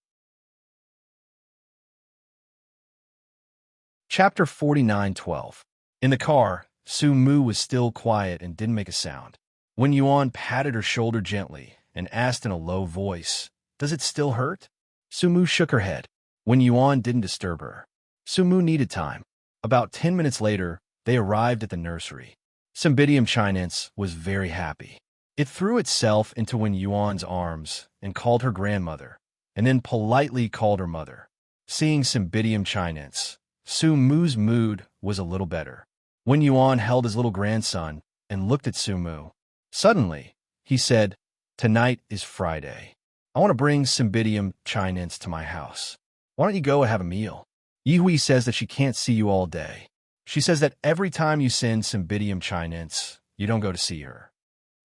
Chapter 49:12. In the car, Sumu was still quiet and didn't make a sound. Wen Yuan patted her shoulder gently and asked in a low voice, "Does it still hurt?" Sumu shook her head. Wen Yuan didn't disturb her. Sumu needed time. About 10 minutes later, they arrived at the nursery. Cymbidium chinense was very happy. It threw itself into Wen Yuan's arms and called her grandmother, and then politely called her mother. Seeing Cymbidium chinense, Sumu's mood was a little better. Wen Yuan held his little grandson and looked at Sumu. Suddenly, he said, "Tonight is Friday. I want to bring Cymbidium chinense to my house. Why don't you go and have a meal? Yihui says that she can't see you all day. She says that every time you send Cymbidium chinense, you don't go to see her."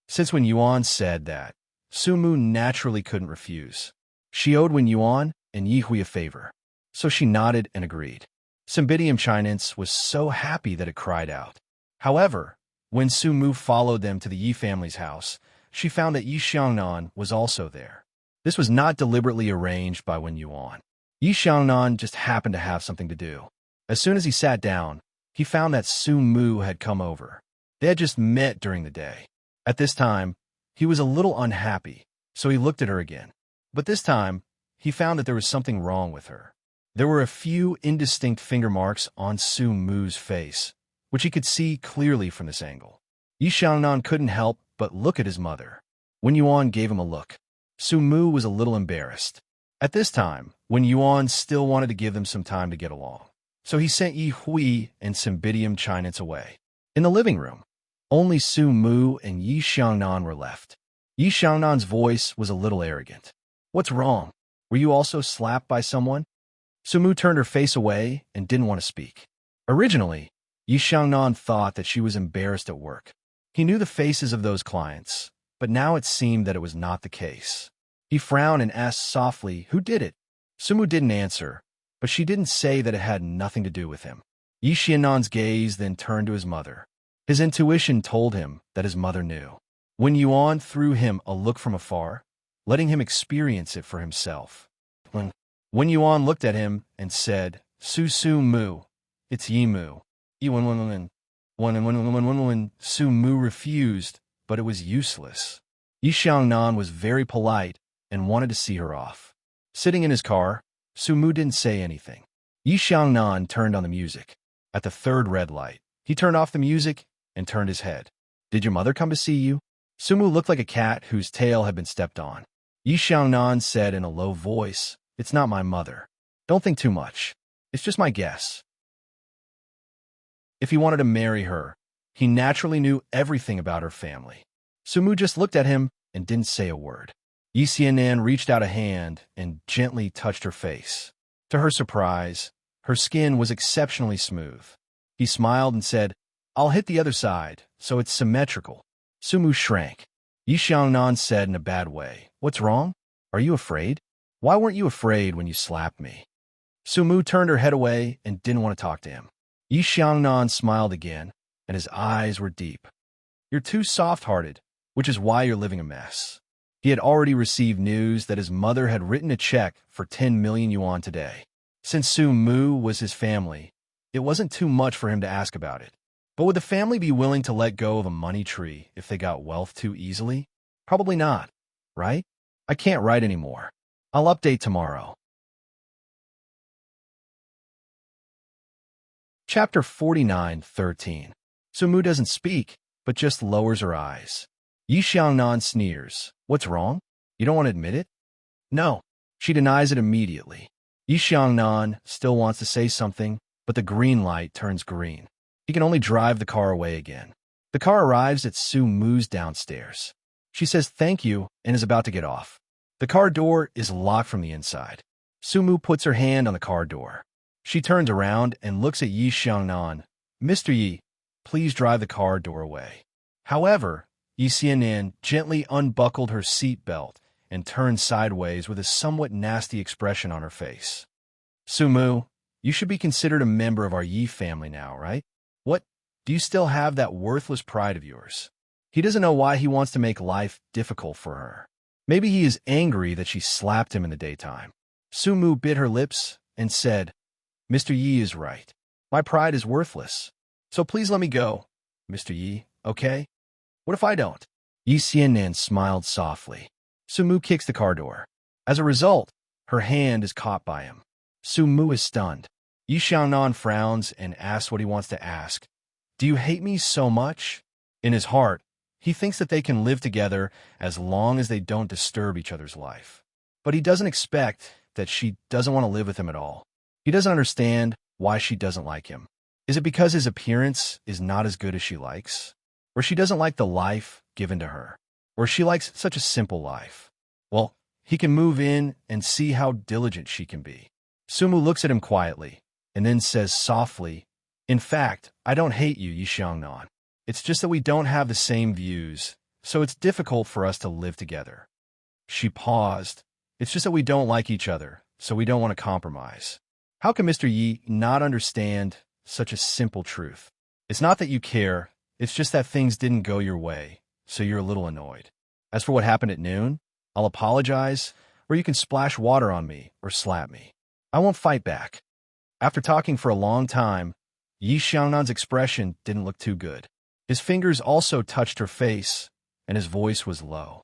Since Wen Yuan said that, Sumu naturally couldn't refuse. She owed Wen Yuan and Yihui a favor, so she nodded and agreed. Cymbidium chinense was so happy that it cried out. However, when Sumu followed them to the Yi family's house, she found that Yi Xiangnan was also there. This was not deliberately arranged by Wen Yuan. Yi Xiangnan just happened to have something to do. As soon as he sat down, he found that Sumu had come over. They had just met during the day. At this time, he was a little unhappy, so he looked at her again. But this time, he found that there was something wrong with her. There were a few indistinct finger marks on Sumu's face, which he could see clearly from this angle. Yi Xiangnan couldn't help but look at his mother. Wen Yuan gave him a look. Sumu was a little embarrassed. At this time, Wen Yuan still wanted to give them some time to get along, so he sent Yi Hui and Cymbidium chinense away. In the living room, only Sumu and Yi Xiangnan were left. Yi Xiangnan's voice was a little arrogant. "What's wrong? Were you also slapped by someone?" Sumu turned her face away and didn't want to speak. Originally, Yi Xiangnan thought that she was embarrassed at work. He knew the faces of those clients, but now it seemed that it was not the case. He frowned and asked softly, "Who did it?" Sumu didn't answer, but she didn't say that it had nothing to do with him. Yi Xiannan's gaze then turned to his mother. His intuition told him that his mother knew. Wen Yuan threw him a look from afar, letting him experience it for himself. Wen Yuan looked at him and said, Sumu, it's Yimu." Sumu refused, but it was useless. Yi Xiangnan was very polite and wanted to see her off. Sitting in his car, Sumu didn't say anything. Yi Xiangnan turned on the music. At the third red light, he turned off the music and turned his head. "Did your mother come to see you?" Sumu looked like a cat whose tail had been stepped on. Yi Xiangnan said in a low voice, "It's not my mother. Don't think too much. It's just my guess." If he wanted to marry her, he naturally knew everything about her family. Sumu just looked at him and didn't say a word. Yi Xianan reached out a hand and gently touched her face. To her surprise, her skin was exceptionally smooth. He smiled and said, "I'll hit the other side, so it's symmetrical." Sumu shrank. Yi Xiangnan said in a bad way, "What's wrong? Are you afraid? Why weren't you afraid when you slapped me?" Sumu turned her head away and didn't want to talk to him. Yi Xiangnan smiled again, and his eyes were deep. "You're too soft-hearted, which is why you're living a mess." He had already received news that his mother had written a check for 10 million yuan today. Since Sumu was his family, it wasn't too much for him to ask about it. But would the family be willing to let go of a money tree if they got wealth too easily? Probably not, right? I can't write anymore. I'll update tomorrow. Chapter 49:13. Sumu doesn't speak, but just lowers her eyes. Yi Xiangnan sneers. "What's wrong? You don't want to admit it?" "No." She denies it immediately. Yi Xiangnan still wants to say something, but the green light turns green. He can only drive the car away again. The car arrives at Sumu's downstairs. She says thank you and is about to get off. The car door is locked from the inside. Sumu puts her hand on the car door. She turns around and looks at Yi Xiangnan. "Mr. Yi, please drive the car door away." However, Yi Xianan gently unbuckled her seat belt and turned sideways with a somewhat nasty expression on her face. "Sumu, you should be considered a member of our Yi family now, right? What? Do you still have that worthless pride of yours?" He doesn't know why he wants to make life difficult for her. Maybe he is angry that she slapped him in the daytime. Sumu bit her lips and said, "Mr. Yi is right. My pride is worthless. So please let me go, Mr. Yi, okay? What if I don't?" Yi Xianan smiled softly. Sumu kicks the car door. As a result, her hand is caught by him. Sumu is stunned. Yi Xiangnan frowns and asks what he wants to ask. "Do you hate me so much?" In his heart, he thinks that they can live together as long as they don't disturb each other's life. But he doesn't expect that she doesn't want to live with him at all. He doesn't understand why she doesn't like him. Is it because his appearance is not as good as she likes? Or she doesn't like the life given to her? Or she likes such a simple life? Well, he can move in and see how diligent she can be. Sumu looks at him quietly and then says softly, "In fact, I don't hate you, Yi Xiangnan. It's just that we don't have the same views, so it's difficult for us to live together." She paused. "It's just that we don't like each other, so we don't want to compromise." How can Mr. Yi not understand such a simple truth? It's not that you care, it's just that things didn't go your way, so you're a little annoyed. As for what happened at noon, I'll apologize, or you can splash water on me or slap me. I won't fight back. After talking for a long time, Yi Xiangnan's expression didn't look too good. His fingers also touched her face, and his voice was low.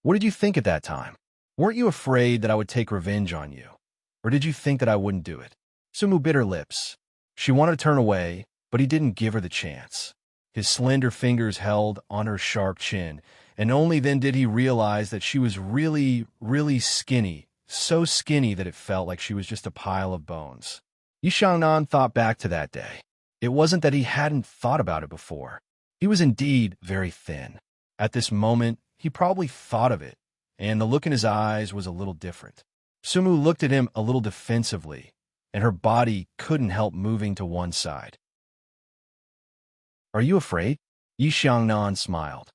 "What did you think at that time? Weren't you afraid that I would take revenge on you? Or did you think that I wouldn't do it?" Sumu bit her lips. She wanted to turn away, but he didn't give her the chance. His slender fingers held on her sharp chin, and only then did he realize that she was really, really skinny, so skinny that it felt like she was just a pile of bones. Yi Xiangnan thought back to that day. It wasn't that he hadn't thought about it before. He was indeed very thin. At this moment, he probably thought of it, and the look in his eyes was a little different. Sumu looked at him a little defensively, and her body couldn't help moving to one side. "Are you afraid?" Yi Xiangnan smiled.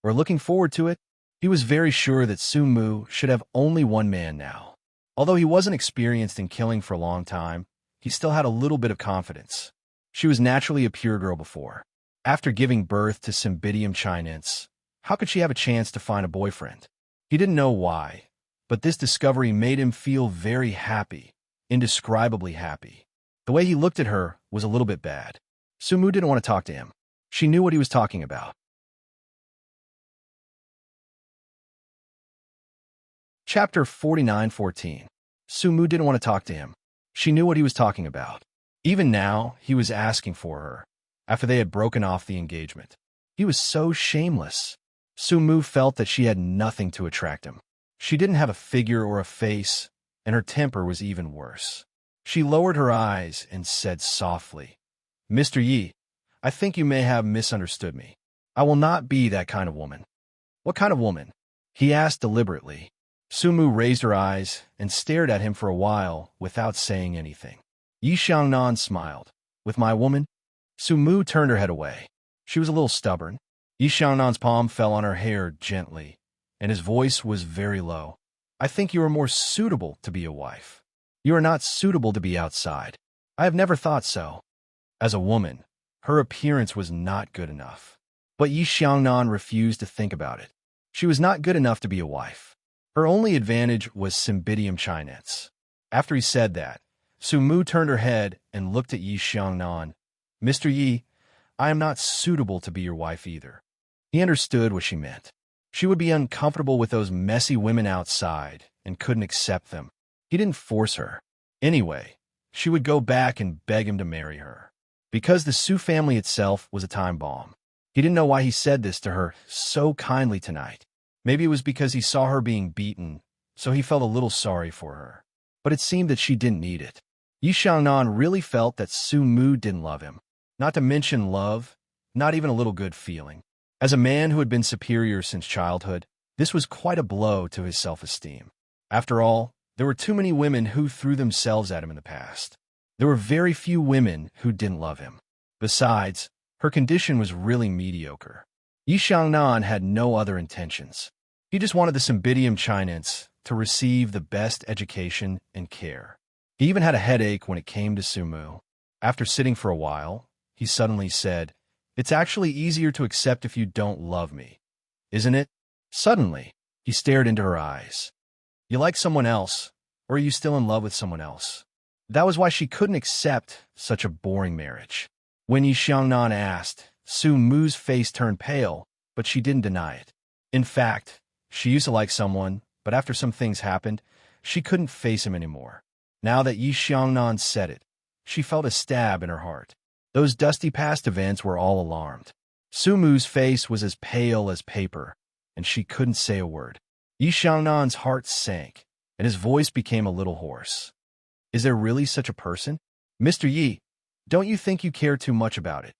"We're looking forward to it." He was very sure that Sumu should have only one man now. Although he wasn't experienced in killing for a long time, he still had a little bit of confidence. She was naturally a pure girl before. After giving birth to Cymbidium chinense, how could she have a chance to find a boyfriend? He didn't know why, but this discovery made him feel very happy, indescribably happy. The way he looked at her was a little bit bad. Sumu didn't want to talk to him. She knew what he was talking about. Chapter 49:14. Sumu didn't want to talk to him. She knew what he was talking about. Even now, he was asking for her, after they had broken off the engagement. He was so shameless. Su Mu felt that she had nothing to attract him. She didn't have a figure or a face, and her temper was even worse. She lowered her eyes and said softly, "Mr. Yi, I think you may have misunderstood me. I will not be that kind of woman." "What kind of woman?" he asked deliberately. Su Mu raised her eyes and stared at him for a while without saying anything. Yi Xiangnan smiled. "With my woman?" Su Mu turned her head away. She was a little stubborn. Yi Xiangnan's palm fell on her hair gently, and his voice was very low. "I think you are more suitable to be a wife. You are not suitable to be outside." "I have never thought so." As a woman, her appearance was not good enough. But Yi Xiangnan refused to think about it. She was not good enough to be a wife. Her only advantage was Cymbidium chinense. After he said that, Su Mu turned her head and looked at Yi Xiangnan. "Mr. Yi, I am not suitable to be your wife either." He understood what she meant. She would be uncomfortable with those messy women outside and couldn't accept them. He didn't force her. Anyway, she would go back and beg him to marry her. Because the Su family itself was a time bomb. He didn't know why he said this to her so kindly tonight. Maybe it was because he saw her being beaten, so he felt a little sorry for her. But it seemed that she didn't need it. Yi Xiangnan really felt that Su Mu didn't love him. Not to mention love, not even a little good feeling. As a man who had been superior since childhood, this was quite a blow to his self-esteem. After all, there were too many women who threw themselves at him in the past. There were very few women who didn't love him. Besides, her condition was really mediocre. Yi Xiangnan had no other intentions. He just wanted the Cymbidium chinense to receive the best education and care. He even had a headache when it came to Su Mu. After sitting for a while, he suddenly said, "It's actually easier to accept if you don't love me, isn't it?" Suddenly, he stared into her eyes. "You like someone else, or are you still in love with someone else?" That was why she couldn't accept such a boring marriage. When Yi Xiangnan asked, Su Mu's face turned pale, but she didn't deny it. In fact, she used to like someone, but after some things happened, she couldn't face him anymore. Now that Yi Xiangnan said it, she felt a stab in her heart. Those dusty past events were all alarmed. Su Mu's face was as pale as paper, and she couldn't say a word. Yi Xiangnan's heart sank, and his voice became a little hoarse. "Is there really such a person? Mr. Yi, don't you think you care too much about it?"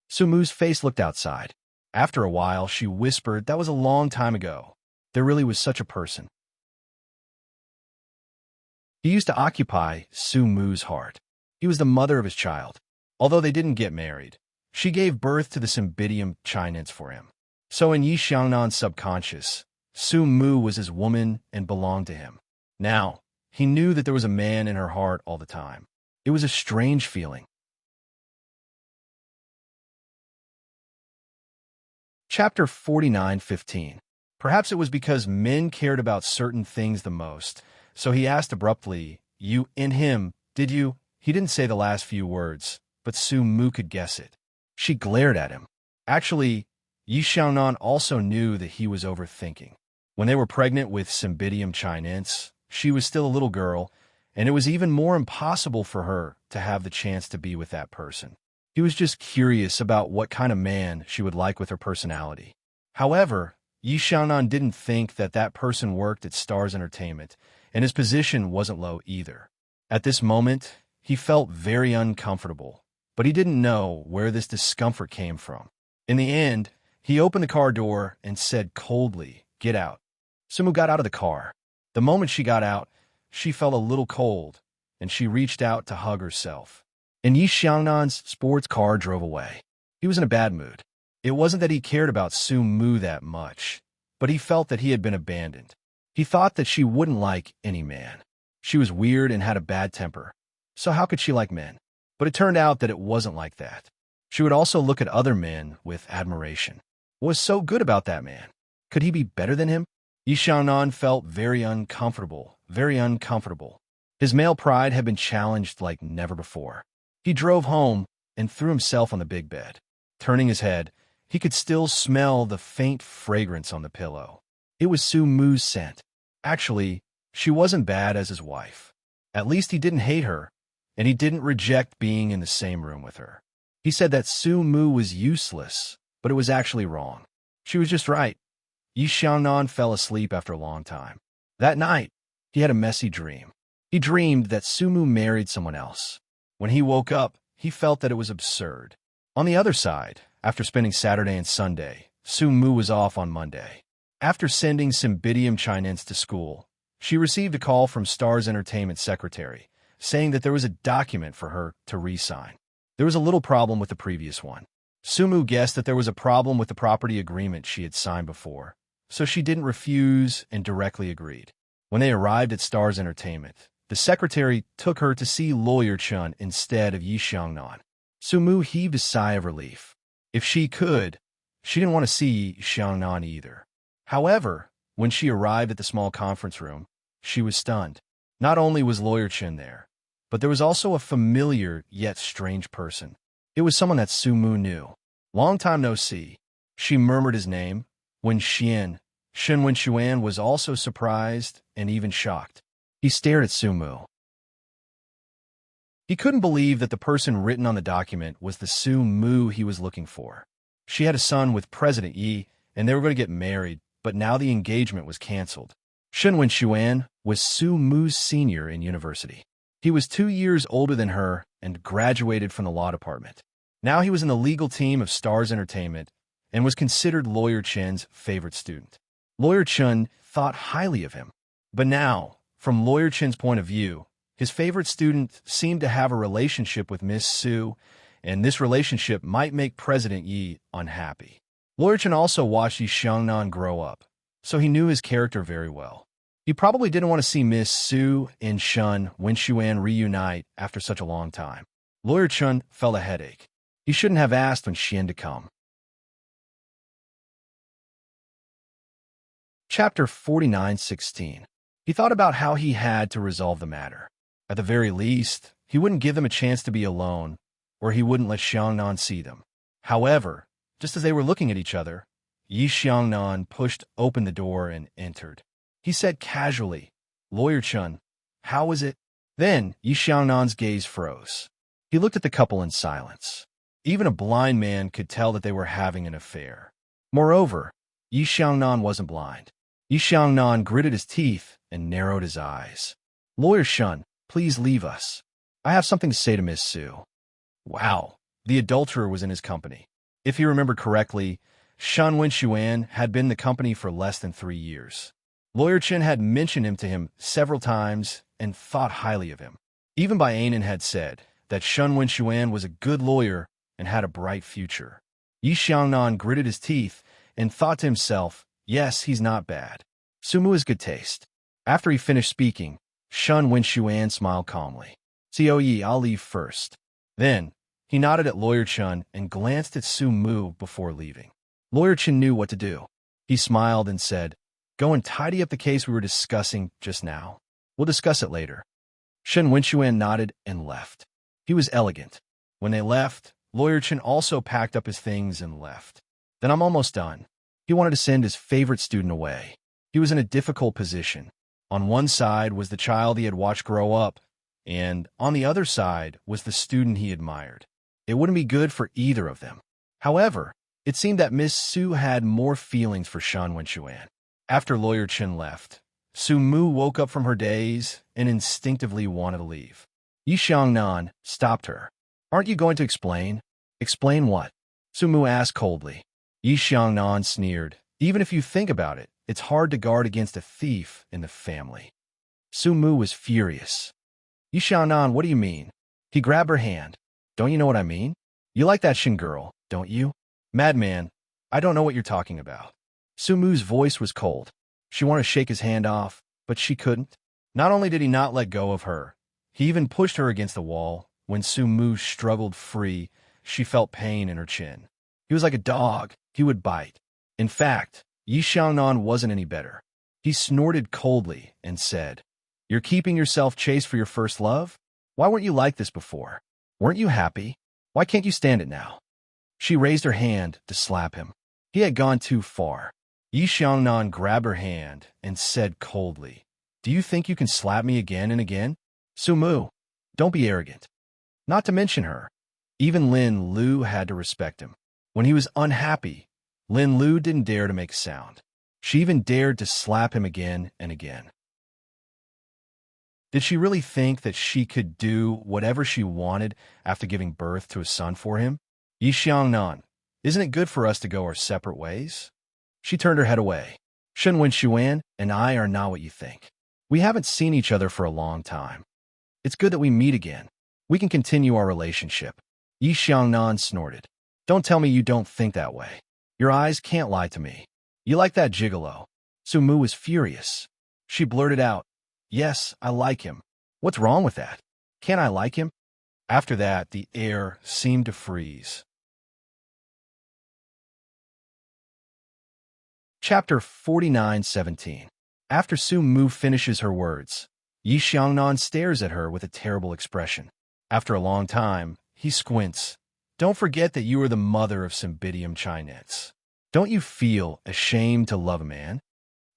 Su Mu's face looked outside. After a while, she whispered that was a long time ago. There really was such a person. He used to occupy Su Mu's heart. He was the mother of his child. Although they didn't get married, she gave birth to the Cymbidium chinense for him. So in Yi Xiangnan's subconscious, Su Mu was his woman and belonged to him. Now, he knew that there was a man in her heart all the time. It was a strange feeling. Chapter 49:15. Perhaps it was because men cared about certain things the most, so he asked abruptly, "You in him, did you?" He didn't say the last few words, but Su Mu could guess it. She glared at him. Actually, Yi Xiangnan also knew that he was overthinking. When they were pregnant with Cymbidium chinense, she was still a little girl, and it was even more impossible for her to have the chance to be with that person. He was just curious about what kind of man she would like with her personality. However, Yi Xiangnan didn't think that that person worked at Stars Entertainment, and his position wasn't low either. At this moment, he felt very uncomfortable, but he didn't know where this discomfort came from. In the end, he opened the car door and said coldly, "Get out." Su Mu got out of the car. The moment she got out, she felt a little cold, and she reached out to hug herself. And Yi Xiangnan's sports car drove away. He was in a bad mood. It wasn't that he cared about Su Mu that much, but he felt that he had been abandoned. He thought that she wouldn't like any man. She was weird and had a bad temper. So how could she like men? But it turned out that it wasn't like that. She would also look at other men with admiration. What was so good about that man? Could he be better than him? Yi Xiangnan felt very uncomfortable, very uncomfortable. His male pride had been challenged like never before. He drove home and threw himself on the big bed. Turning his head, he could still smell the faint fragrance on the pillow. It was Su Mu's scent. Actually, she wasn't bad as his wife. At least he didn't hate her, and he didn't reject being in the same room with her. He said that Su Mu was useless, but it was actually wrong. She was just right. Yi Xiangnan fell asleep after a long time. That night, he had a messy dream. He dreamed that Sumu married someone else. When he woke up, he felt that it was absurd. On the other side, after spending Saturday and Sunday, Sumu was off on Monday. After sending Cymbidium Chinense to school, she received a call from Stars Entertainment's secretary, saying that there was a document for her to re-sign. There was a little problem with the previous one. Sumu guessed that there was a problem with the property agreement she had signed before, so she didn't refuse and directly agreed. When they arrived at Stars Entertainment, the secretary took her to see Lawyer Chun instead of Yi Xiangnan. Sumu heaved a sigh of relief. If she could, she didn't want to see Yi Xiangnan either. However, when she arrived at the small conference room, she was stunned. Not only was Lawyer Chen there, but there was also a familiar yet strange person. It was someone that Sumu knew. Long time no see. She murmured his name. When Shen Wenxuan was also surprised and even shocked. He stared at Sumu. He couldn't believe that the person written on the document was the Sumu he was looking for. She had a son with President Yi, and they were going to get married, but now the engagement was canceled. Shen Wenxuan was Sumu's senior in university. He was 2 years older than her and graduated from the law department. Now he was in the legal team of Stars Entertainment and was considered Lawyer Chen's favorite student. Lawyer Chen thought highly of him. But now, from Lawyer Chen's point of view, his favorite student seemed to have a relationship with Miss Su, and this relationship might make President Yi unhappy. Lawyer Chen also watched Yi Xiangnan grow up, so he knew his character very well. He probably didn't want to see Miss Su and Shen Wenxuan reunite after such a long time. Lawyer Chen felt a headache. He shouldn't have asked when Xian to come. Chapter 49:16. He thought about how he had to resolve the matter. At the very least, he wouldn't give them a chance to be alone, or he wouldn't let Xiangnan see them. However, just as they were looking at each other, Yi Xiangnan pushed open the door and entered. He said casually, "Lawyer Chen, how is it?" Then Yi Xiangnan's gaze froze. He looked at the couple in silence. Even a blind man could tell that they were having an affair. Moreover, Yi Xiangnan wasn't blind. Yi Xiangnan gritted his teeth and narrowed his eyes. "Lawyer Shen, please leave us. I have something to say to Miss Su." Wow, the adulterer was in his company. If he remembered correctly, Shen Wenxuan had been in the company for less than 3 years. Lawyer Chen had mentioned him to him several times and thought highly of him. Even Bai Anan had said that Shen Wenxuan was a good lawyer and had a bright future. Yi Xiangnan gritted his teeth and thought to himself, yes, he's not bad. Sumu has good taste. After he finished speaking, Shen Wenxuan smiled calmly. "Yi, I'll leave first." Then, he nodded at Lawyer Chen and glanced at Sumu before leaving. Lawyer Chen knew what to do. He smiled and said, "Go and tidy up the case we were discussing just now. We'll discuss it later." Shen Wenxuan nodded and left. He was elegant. When they left, Lawyer Chen also packed up his things and left. "Then I'm almost done." He wanted to send his favorite student away. He was in a difficult position. On one side was the child he had watched grow up, and on the other side was the student he admired. It wouldn't be good for either of them. However, it seemed that Miss Su had more feelings for Shen Wenxuan. After Lawyer Chen left, Sumu woke up from her daze and instinctively wanted to leave. Yi Xiangnan stopped her. "Aren't you going to explain?" "Explain what?" Sumu asked coldly. Yi Xiangnan sneered. "Even if you think about it, it's hard to guard against a thief in the family." Sumu was furious. "Yi Xiangnan, what do you mean?" He grabbed her hand. "Don't you know what I mean? You like that Shin girl, don't you?" "Madman, I don't know what you're talking about." Sumu's voice was cold. She wanted to shake his hand off, but she couldn't. Not only did he not let go of her, he even pushed her against the wall. When Sumu struggled free, she felt pain in her chin. He was like a dog. He would bite. In fact, Yi Xiangnan wasn't any better. He snorted coldly and said, "You're keeping yourself chaste for your first love? Why weren't you like this before? Weren't you happy? Why can't you stand it now?" She raised her hand to slap him. He had gone too far. Yi Xiangnan grabbed her hand and said coldly, "Do you think you can slap me again and again? Sumu, don't be arrogant." Not to mention her. Even Lin Lu had to respect him. When he was unhappy, Lin Lu didn't dare to make a sound. She even dared to slap him again and again. Did she really think that she could do whatever she wanted after giving birth to a son for him? Yi Xiangnan, isn't it good for us to go our separate ways? She turned her head away. Shen Wenxuan and I are not what you think. We haven't seen each other for a long time. It's good that we meet again. We can continue our relationship. Yi Xiangnan snorted. Don't tell me you don't think that way. Your eyes can't lie to me. You like that gigolo. Su Mu was furious. She blurted out, yes, I like him. What's wrong with that? Can't I like him? After that, the air seemed to freeze. Chapter 49:17. After Su Mu finishes her words, Yi Xiangnan stares at her with a terrible expression. After a long time, he squints. Don't forget that you are the mother of Cymbidium Chinets. Don't you feel ashamed to love a man?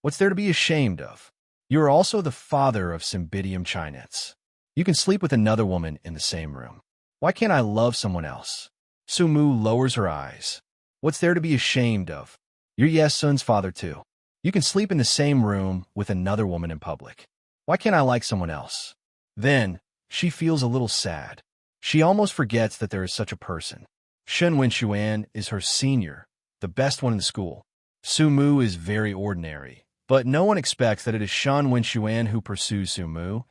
What's there to be ashamed of? You are also the father of Cymbidium Chinets. You can sleep with another woman in the same room. Why can't I love someone else? Su Mu lowers her eyes. What's there to be ashamed of? You're Yesun's father too. You can sleep in the same room with another woman in public. Why can't I like someone else? Then, she feels a little sad. She almost forgets that there is such a person. Shen Wenxuan is her senior, the best one in the school. Su Mu is very ordinary, but no one expects that it is Shen Wenxuan who pursues Su Mu,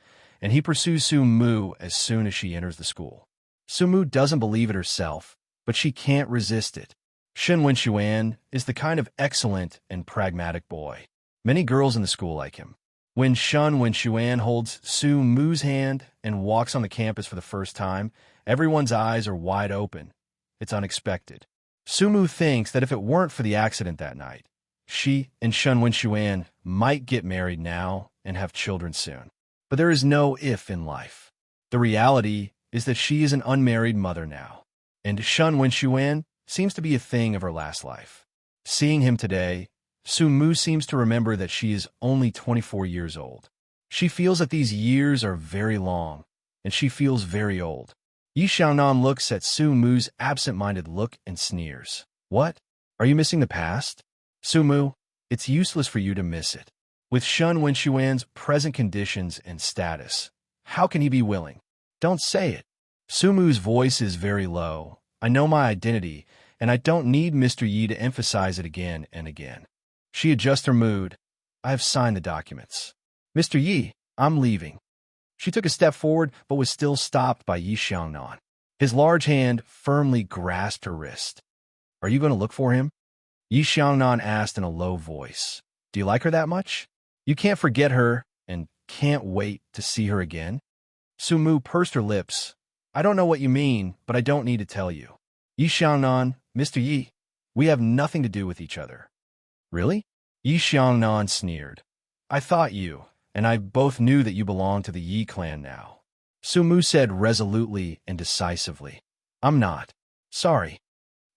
and he pursues Su Mu as soon as she enters the school. Su Mu doesn't believe it herself, but she can't resist it. Shen Wenxuan is the kind of excellent and pragmatic boy. Many girls in the school like him. When Shen Wenxuan holds Su Mu's hand and walks on the campus for the first time, everyone's eyes are wide open. It's unexpected. Su Mu thinks that if it weren't for the accident that night, she and Shen Wenxuan might get married now and have children soon. But there is no if in life. The reality is that she is an unmarried mother now, and Shen Wenxuan seems to be a thing of her last life. Seeing him today, Su Mu seems to remember that she is only 24 years old. She feels that these years are very long, and she feels very old. Yi Xiangnan looks at Su Mu's absent-minded look and sneers. What? Are you missing the past? Su Mu, it's useless for you to miss it. With Shen Wenxuan's present conditions and status, how can he be willing? Don't say it. Su Mu's voice is very low. I know my identity, and I don't need Mr. Yi to emphasize it again and again. She adjusts her mood. I have signed the documents. Mr. Yi, I'm leaving. She took a step forward, but was still stopped by Yi Xiangnan. His large hand firmly grasped her wrist. Are you going to look for him? Yi Xiangnan asked in a low voice. Do you like her that much? You can't forget her and can't wait to see her again? Su Mu pursed her lips. I don't know what you mean, but I don't need to tell you. Yi Xiangnan, Mr. Yi, we have nothing to do with each other. Really? Yi Xiangnan sneered. I thought you, and I both knew that you belonged to the Yi clan now. Su Mu said resolutely and decisively. I'm not. Sorry.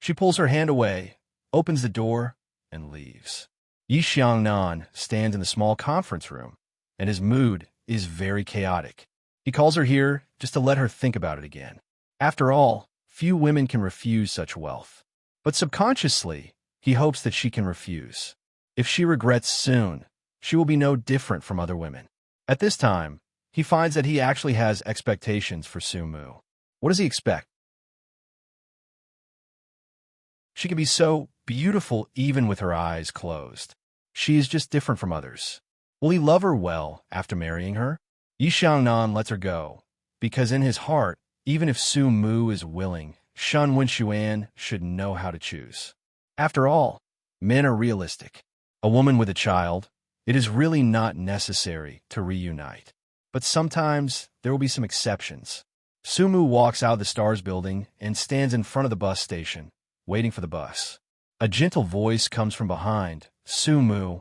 She pulls her hand away, opens the door, and leaves. Yi Xiangnan stands in the small conference room, and his mood is very chaotic. He calls her here just to let her think about it again. After all, few women can refuse such wealth. But subconsciously, he hopes that she can refuse. If she regrets soon, she will be no different from other women. At this time, he finds that he actually has expectations for Su Mu. What does he expect? She can be so beautiful even with her eyes closed. She is just different from others. Will he love her well after marrying her? Yi Xiangnan lets her go, because in his heart, even if Su Mu is willing, Shen Wenxuan should know how to choose. After all, men are realistic. A woman with a child, it is really not necessary to reunite. But sometimes there will be some exceptions. Su Mu walks out of the Stars building and stands in front of the bus station, waiting for the bus. A gentle voice comes from behind. Su Mu.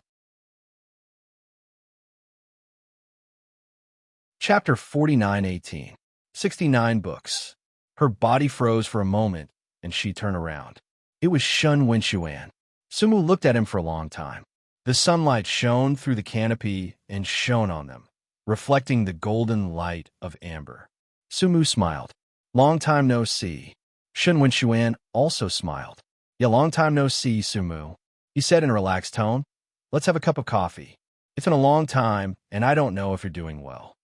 Chapter 49:18. 69 books. Her body froze for a moment, and she turned around. It was Shen Wenxuan. Su Mu looked at him for a long time. The sunlight shone through the canopy and shone on them, reflecting the golden light of amber. Su Mu smiled. Long time no see. Shen Wenxuan also smiled. Yeah, long time no see, Su Mu, he said in a relaxed tone. Let's have a cup of coffee. It's been a long time, and I don't know if you're doing well.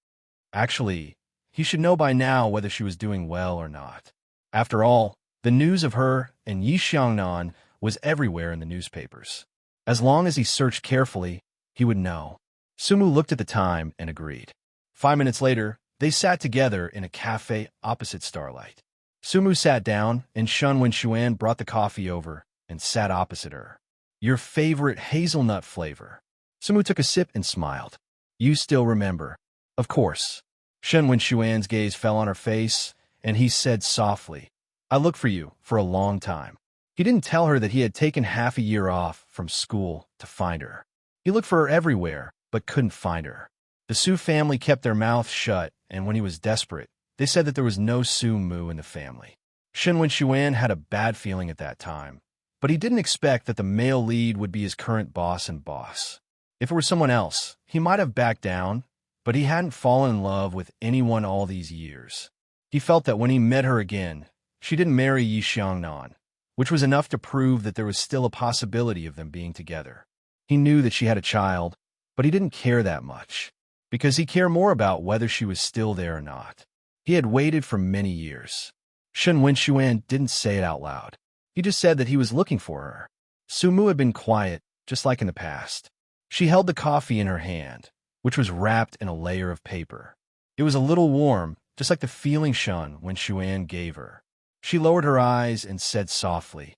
Actually, he should know by now whether she was doing well or not. After all, the news of her and Yi Xiangnan was everywhere in the newspapers. As long as he searched carefully, he would know. Sumu looked at the time and agreed. 5 minutes later, they sat together in a cafe opposite Starlight. Sumu sat down, and Shun Wenxuan brought the coffee over and sat opposite her. Your favorite hazelnut flavor. Sumu took a sip and smiled. You still remember. Of course. Shun Wenxuan's gaze fell on her face, and he said softly, I looked for you for a long time. He didn't tell her that he had taken half a year off from school to find her. He looked for her everywhere, but couldn't find her. The Su family kept their mouths shut, and when he was desperate, they said that there was no Su Mu in the family. Shen Wenxuan had a bad feeling at that time, but he didn't expect that the male lead would be his current boss and boss. If it were someone else, he might have backed down, but he hadn't fallen in love with anyone all these years. He felt that when he met her again, she didn't marry Yi Xiangnan, which was enough to prove that there was still a possibility of them being together. He knew that she had a child, but he didn't care that much, because he cared more about whether she was still there or not. He had waited for many years. Shen Wenxuan didn't say it out loud. He just said that he was looking for her. Sumu had been quiet, just like in the past. She held the coffee in her hand, which was wrapped in a layer of paper. It was a little warm, just like the feeling Shen Wenxuan gave her. She lowered her eyes and said softly,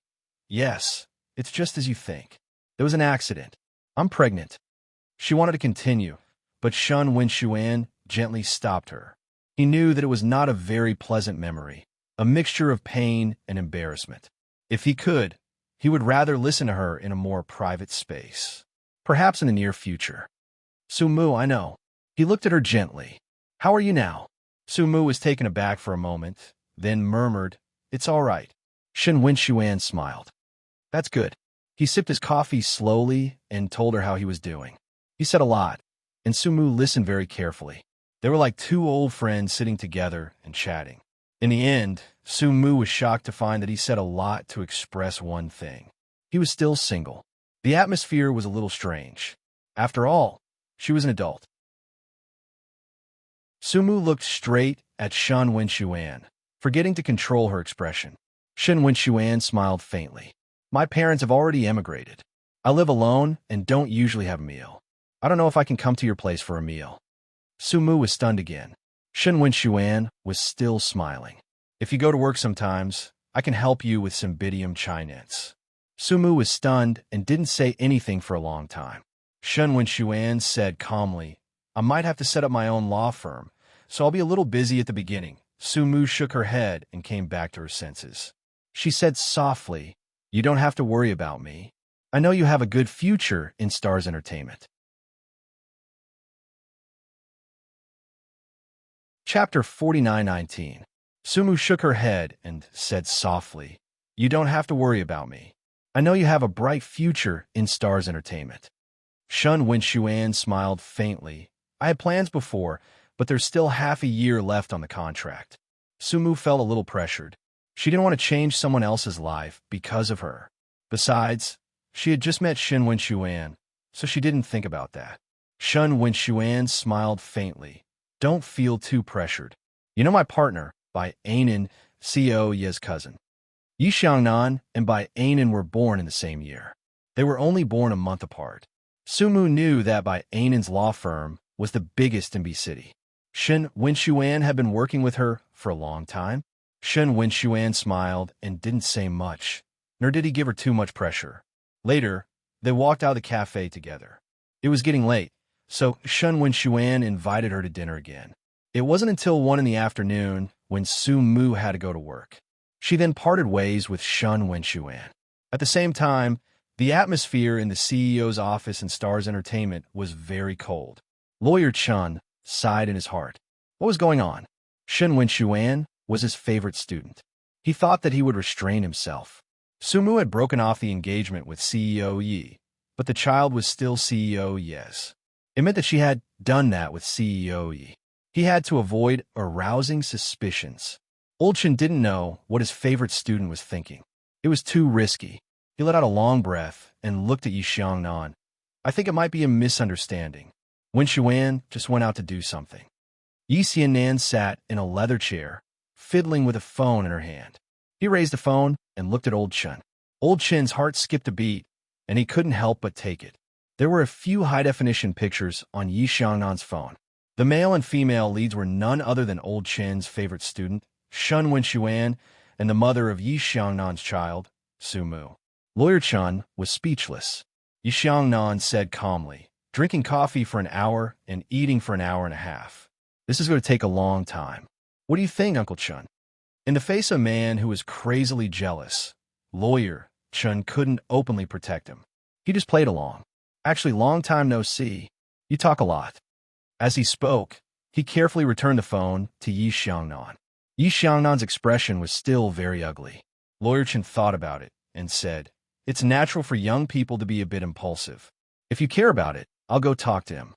Yes, it's just as you think. There was an accident. I'm pregnant. She wanted to continue, but Shen Wenxuan gently stopped her. He knew that it was not a very pleasant memory, a mixture of pain and embarrassment. If he could, he would rather listen to her in a more private space. Perhaps in the near future. Sumu, I know. He looked at her gently. How are you now? Sumu was taken aback for a moment, then murmured, It's all right. Shen Wenxuan smiled. That's good. He sipped his coffee slowly and told her how he was doing. He said a lot, and Sumu listened very carefully. They were like two old friends sitting together and chatting. In the end, Sumu was shocked to find that he said a lot to express one thing. He was still single. The atmosphere was a little strange. After all, she was an adult. Sumu looked straight at Shen Wenxuan, forgetting to control her expression. Shen Wenxuan smiled faintly. My parents have already emigrated. I live alone and don't usually have a meal. I don't know if I can come to your place for a meal. Sumu was stunned again. Shen Wenxuan was still smiling. If you go to work sometimes, I can help you with some bidium Chinese. Sumu was stunned and didn't say anything for a long time. Shen Wenxuan said calmly, I might have to set up my own law firm, so I'll be a little busy at the beginning. Sumu shook her head and came back to her senses. She said softly, You don't have to worry about me. I know you have a good future in Stars Entertainment. Chapter 49:19. Sumu shook her head and said softly, You don't have to worry about me. I know you have a bright future in Stars Entertainment. Shen Wenxuan smiled faintly. I had plans before, but there's still half a year left on the contract. Sumu felt a little pressured. She didn't want to change someone else's life because of her. Besides, she had just met Shen Wenxuan, so she didn't think about that. Shen Wenxuan smiled faintly. Don't feel too pressured. You know my partner, Bai Anan, CEO Ye's cousin. Yi Xiangnan and Bai Anan were born in the same year. They were only born a month apart. Sumu knew that Bai Anan's law firm was the biggest in B City. Shen Wenxuan had been working with her for a long time. Shen Wenxuan smiled and didn't say much, nor did he give her too much pressure. Later, they walked out of the cafe together. It was getting late, so Shen Wenxuan invited her to dinner again. It wasn't until 1 in the afternoon when Sumu had to go to work. She then parted ways with Shen Wenxuan. At the same time, the atmosphere in the CEO's office in Stars Entertainment was very cold. Lawyer Chun sighed in his heart. What was going on? Shen Wenxuan was his favorite student. He thought that he would restrain himself. Sumu had broken off the engagement with CEO Yi, but the child was still CEO Ye's. It meant that she had done that with CEO Yi. He had to avoid arousing suspicions. Old Chen didn't know what his favorite student was thinking. It was too risky. He let out a long breath and looked at Yi Xiangnan. I think it might be a misunderstanding. Wen Xuan just went out to do something. Yi Xiannan sat in a leather chair, fiddling with a phone in her hand. He raised the phone and looked at Old Chen. Old Chen's heart skipped a beat, and he couldn't help but take it. There were a few high-definition pictures on Yi Xiangnan's phone. The male and female leads were none other than Old Chen's favorite student, Shun Wenxuan, and the mother of Yi Xiangnan's child, Su Mu. Lawyer Chun was speechless. Yi Xiangnan said calmly, "Drinking coffee for an hour and eating for an hour and a half. This is going to take a long time. What do you think, Uncle Chun?" In the face of a man who was crazily jealous, Lawyer Chun couldn't openly protect him. He just played along. "Actually, long time no see. You talk a lot." As he spoke, he carefully returned the phone to Yi Xiangnan. Yi Xiangnan's expression was still very ugly. Lawyer Chen thought about it and said, "It's natural for young people to be a bit impulsive. If you care about it, I'll go talk to him."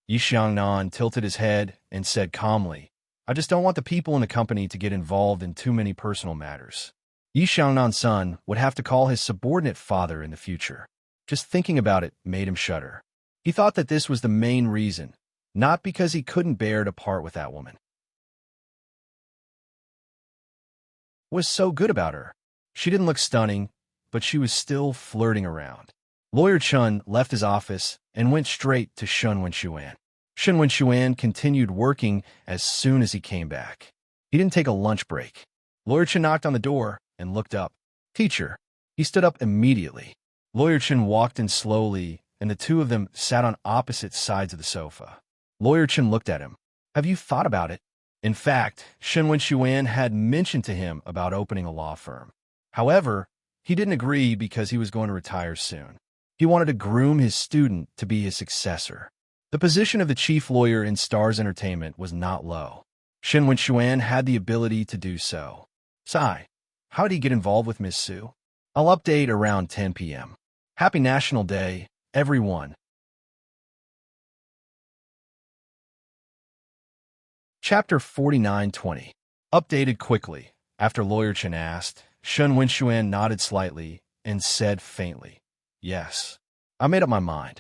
Yi Xiangnan tilted his head and said calmly, "I just don't want the people in the company to get involved in too many personal matters. Yi Xiangnan's son would have to call his subordinate father in the future." Just thinking about it made him shudder. He thought that this was the main reason, not because he couldn't bear to part with that woman. What was so good about her? She didn't look stunning, but she was still flirting around. Lawyer Chun left his office and went straight to Shun Wenxuan. Shun Wenxuan continued working as soon as he came back. He didn't take a lunch break. Lawyer Chun knocked on the door and looked up. "Teacher." He stood up immediately. Lawyer Chun walked in slowly, and the two of them sat on opposite sides of the sofa. Lawyer Chun looked at him. "Have you thought about it?" In fact, Shun Wenxuan had mentioned to him about opening a law firm. However, he didn't agree because he was going to retire soon. He wanted to groom his student to be his successor. The position of the chief lawyer in Stars Entertainment was not low. Shun Wenxuan had the ability to do so. Sai, how did he get involved with Miss Su? I'll update around 10 p.m. Happy National Day, everyone. Chapter 49:20. Updated quickly. After Lawyer Chen asked, Shun Wenxuan nodded slightly and said faintly, "Yes, I made up my mind."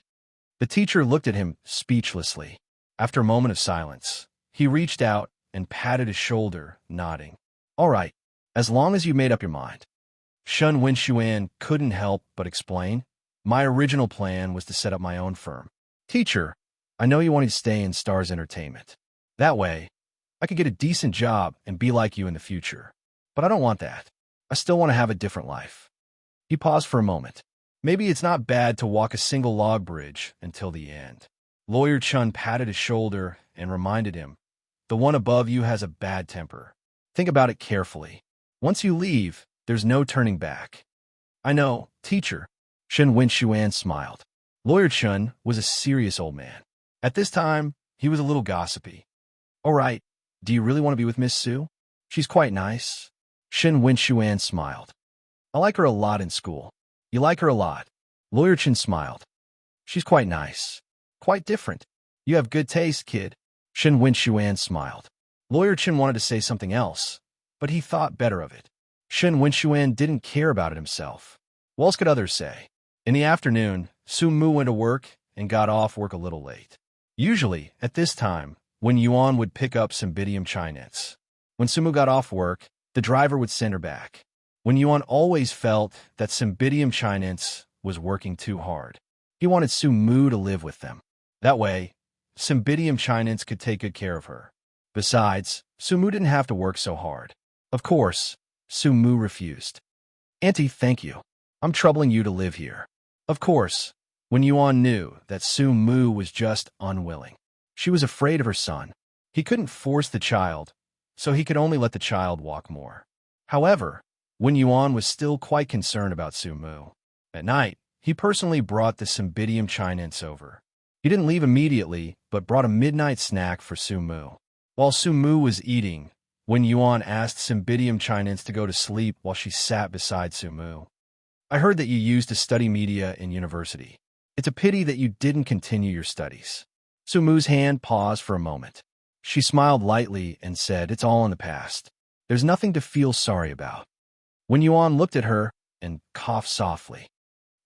The teacher looked at him speechlessly. After a moment of silence, he reached out and patted his shoulder, nodding. "All right, as long as you made up your mind." Shun Wenxuan couldn't help but explain, "My original plan was to set up my own firm. Teacher, I know you wanted to stay in Stars Entertainment. That way, I could get a decent job and be like you in the future. But I don't want that. I still want to have a different life." He paused for a moment. "Maybe it's not bad to walk a single log bridge until the end." Lawyer Chun patted his shoulder and reminded him, "The one above you has a bad temper. Think about it carefully. Once you leave, there's no turning back." "I know, teacher." Shun Wenxuan smiled. Lawyer Chun was a serious old man. At this time, he was a little gossipy. "All right, do you really want to be with Miss Su? She's quite nice." Shun Wenxuan smiled. "I like her a lot in school." "You like her a lot?" Lawyer Chun smiled. "She's quite nice. Quite different. You have good taste, kid." Shun Wenxuan smiled. Lawyer Chun wanted to say something else, but he thought better of it. Shun Wenxuan didn't care about it himself. What else could others say? In the afternoon, Su Mu went to work and got off work a little late. Usually, at this time, when Yuan would pick up Cymbidium chinets. When Su Mu got off work, the driver would send her back. When Yuan always felt that Cymbidium chinets was working too hard. He wanted Su Mu to live with them. That way, Cymbidium chinets could take good care of her. Besides, Su Mu didn't have to work so hard. Of course, Su Mu refused. "Auntie, thank you. I'm troubling you to live here." Of course, when Yuan knew that Su Mu was just unwilling. She was afraid of her son. He couldn't force the child, so he could only let the child walk more. However, when Yuan was still quite concerned about Su Mu. At night, he personally brought the Cymbidium chinets over. He didn't leave immediately, but brought a midnight snack for Su Mu. While Su Mu was eating, when Yuan asked Cymbidium chinets to go to sleep while she sat beside Su Mu. "I heard that you used to study media in university. It's a pity that you didn't continue your studies." Su Mu's hand paused for a moment. She smiled lightly and said, "It's all in the past. There's nothing to feel sorry about." When Yuan looked at her and coughed softly.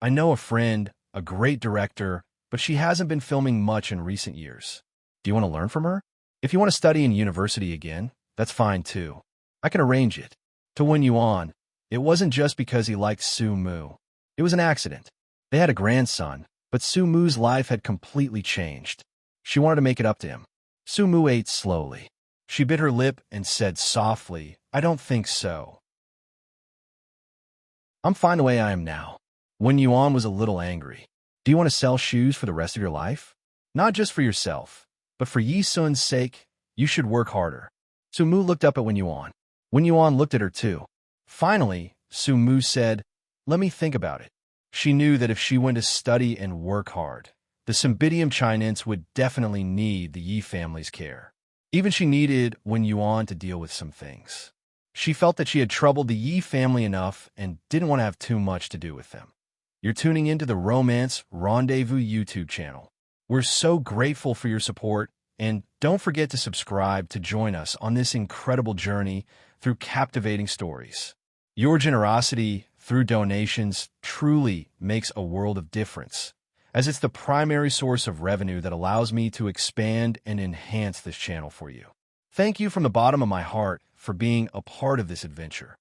"I know a friend, a great director, but she hasn't been filming much in recent years. Do you want to learn from her? If you want to study in university again, that's fine too. I can arrange it. To win you on, it wasn't just because he liked Su Mu. It was an accident. They had a grandson, but Su Mu's life had completely changed. She wanted to make it up to him. Su Mu ate slowly. She bit her lip and said softly, "I don't think so. I'm fine the way I am now." Wen Yuan was a little angry. Do you want to sell shoes for the rest of your life? Not just for yourself, but for Yi Sun's sake, you should work harder. Su Mu looked up at Wen Yuan. Wen Yuan looked at her too. Finally, Su Mu said, "Let me think about it." She knew that if she went to study and work hard, the Cymbidium Chinense would definitely need the Yi family's care. Even she needed Wen Yuan to deal with some things. She felt that she had troubled the Yi family enough and didn't want to have too much to do with them. You're tuning into the Romance Rendezvous YouTube channel. We're so grateful for your support, and don't forget to subscribe to join us on this incredible journey through captivating stories. Your generosity through donations truly makes a world of difference, as it's the primary source of revenue that allows me to expand and enhance this channel for you. Thank you from the bottom of my heart for being a part of this adventure.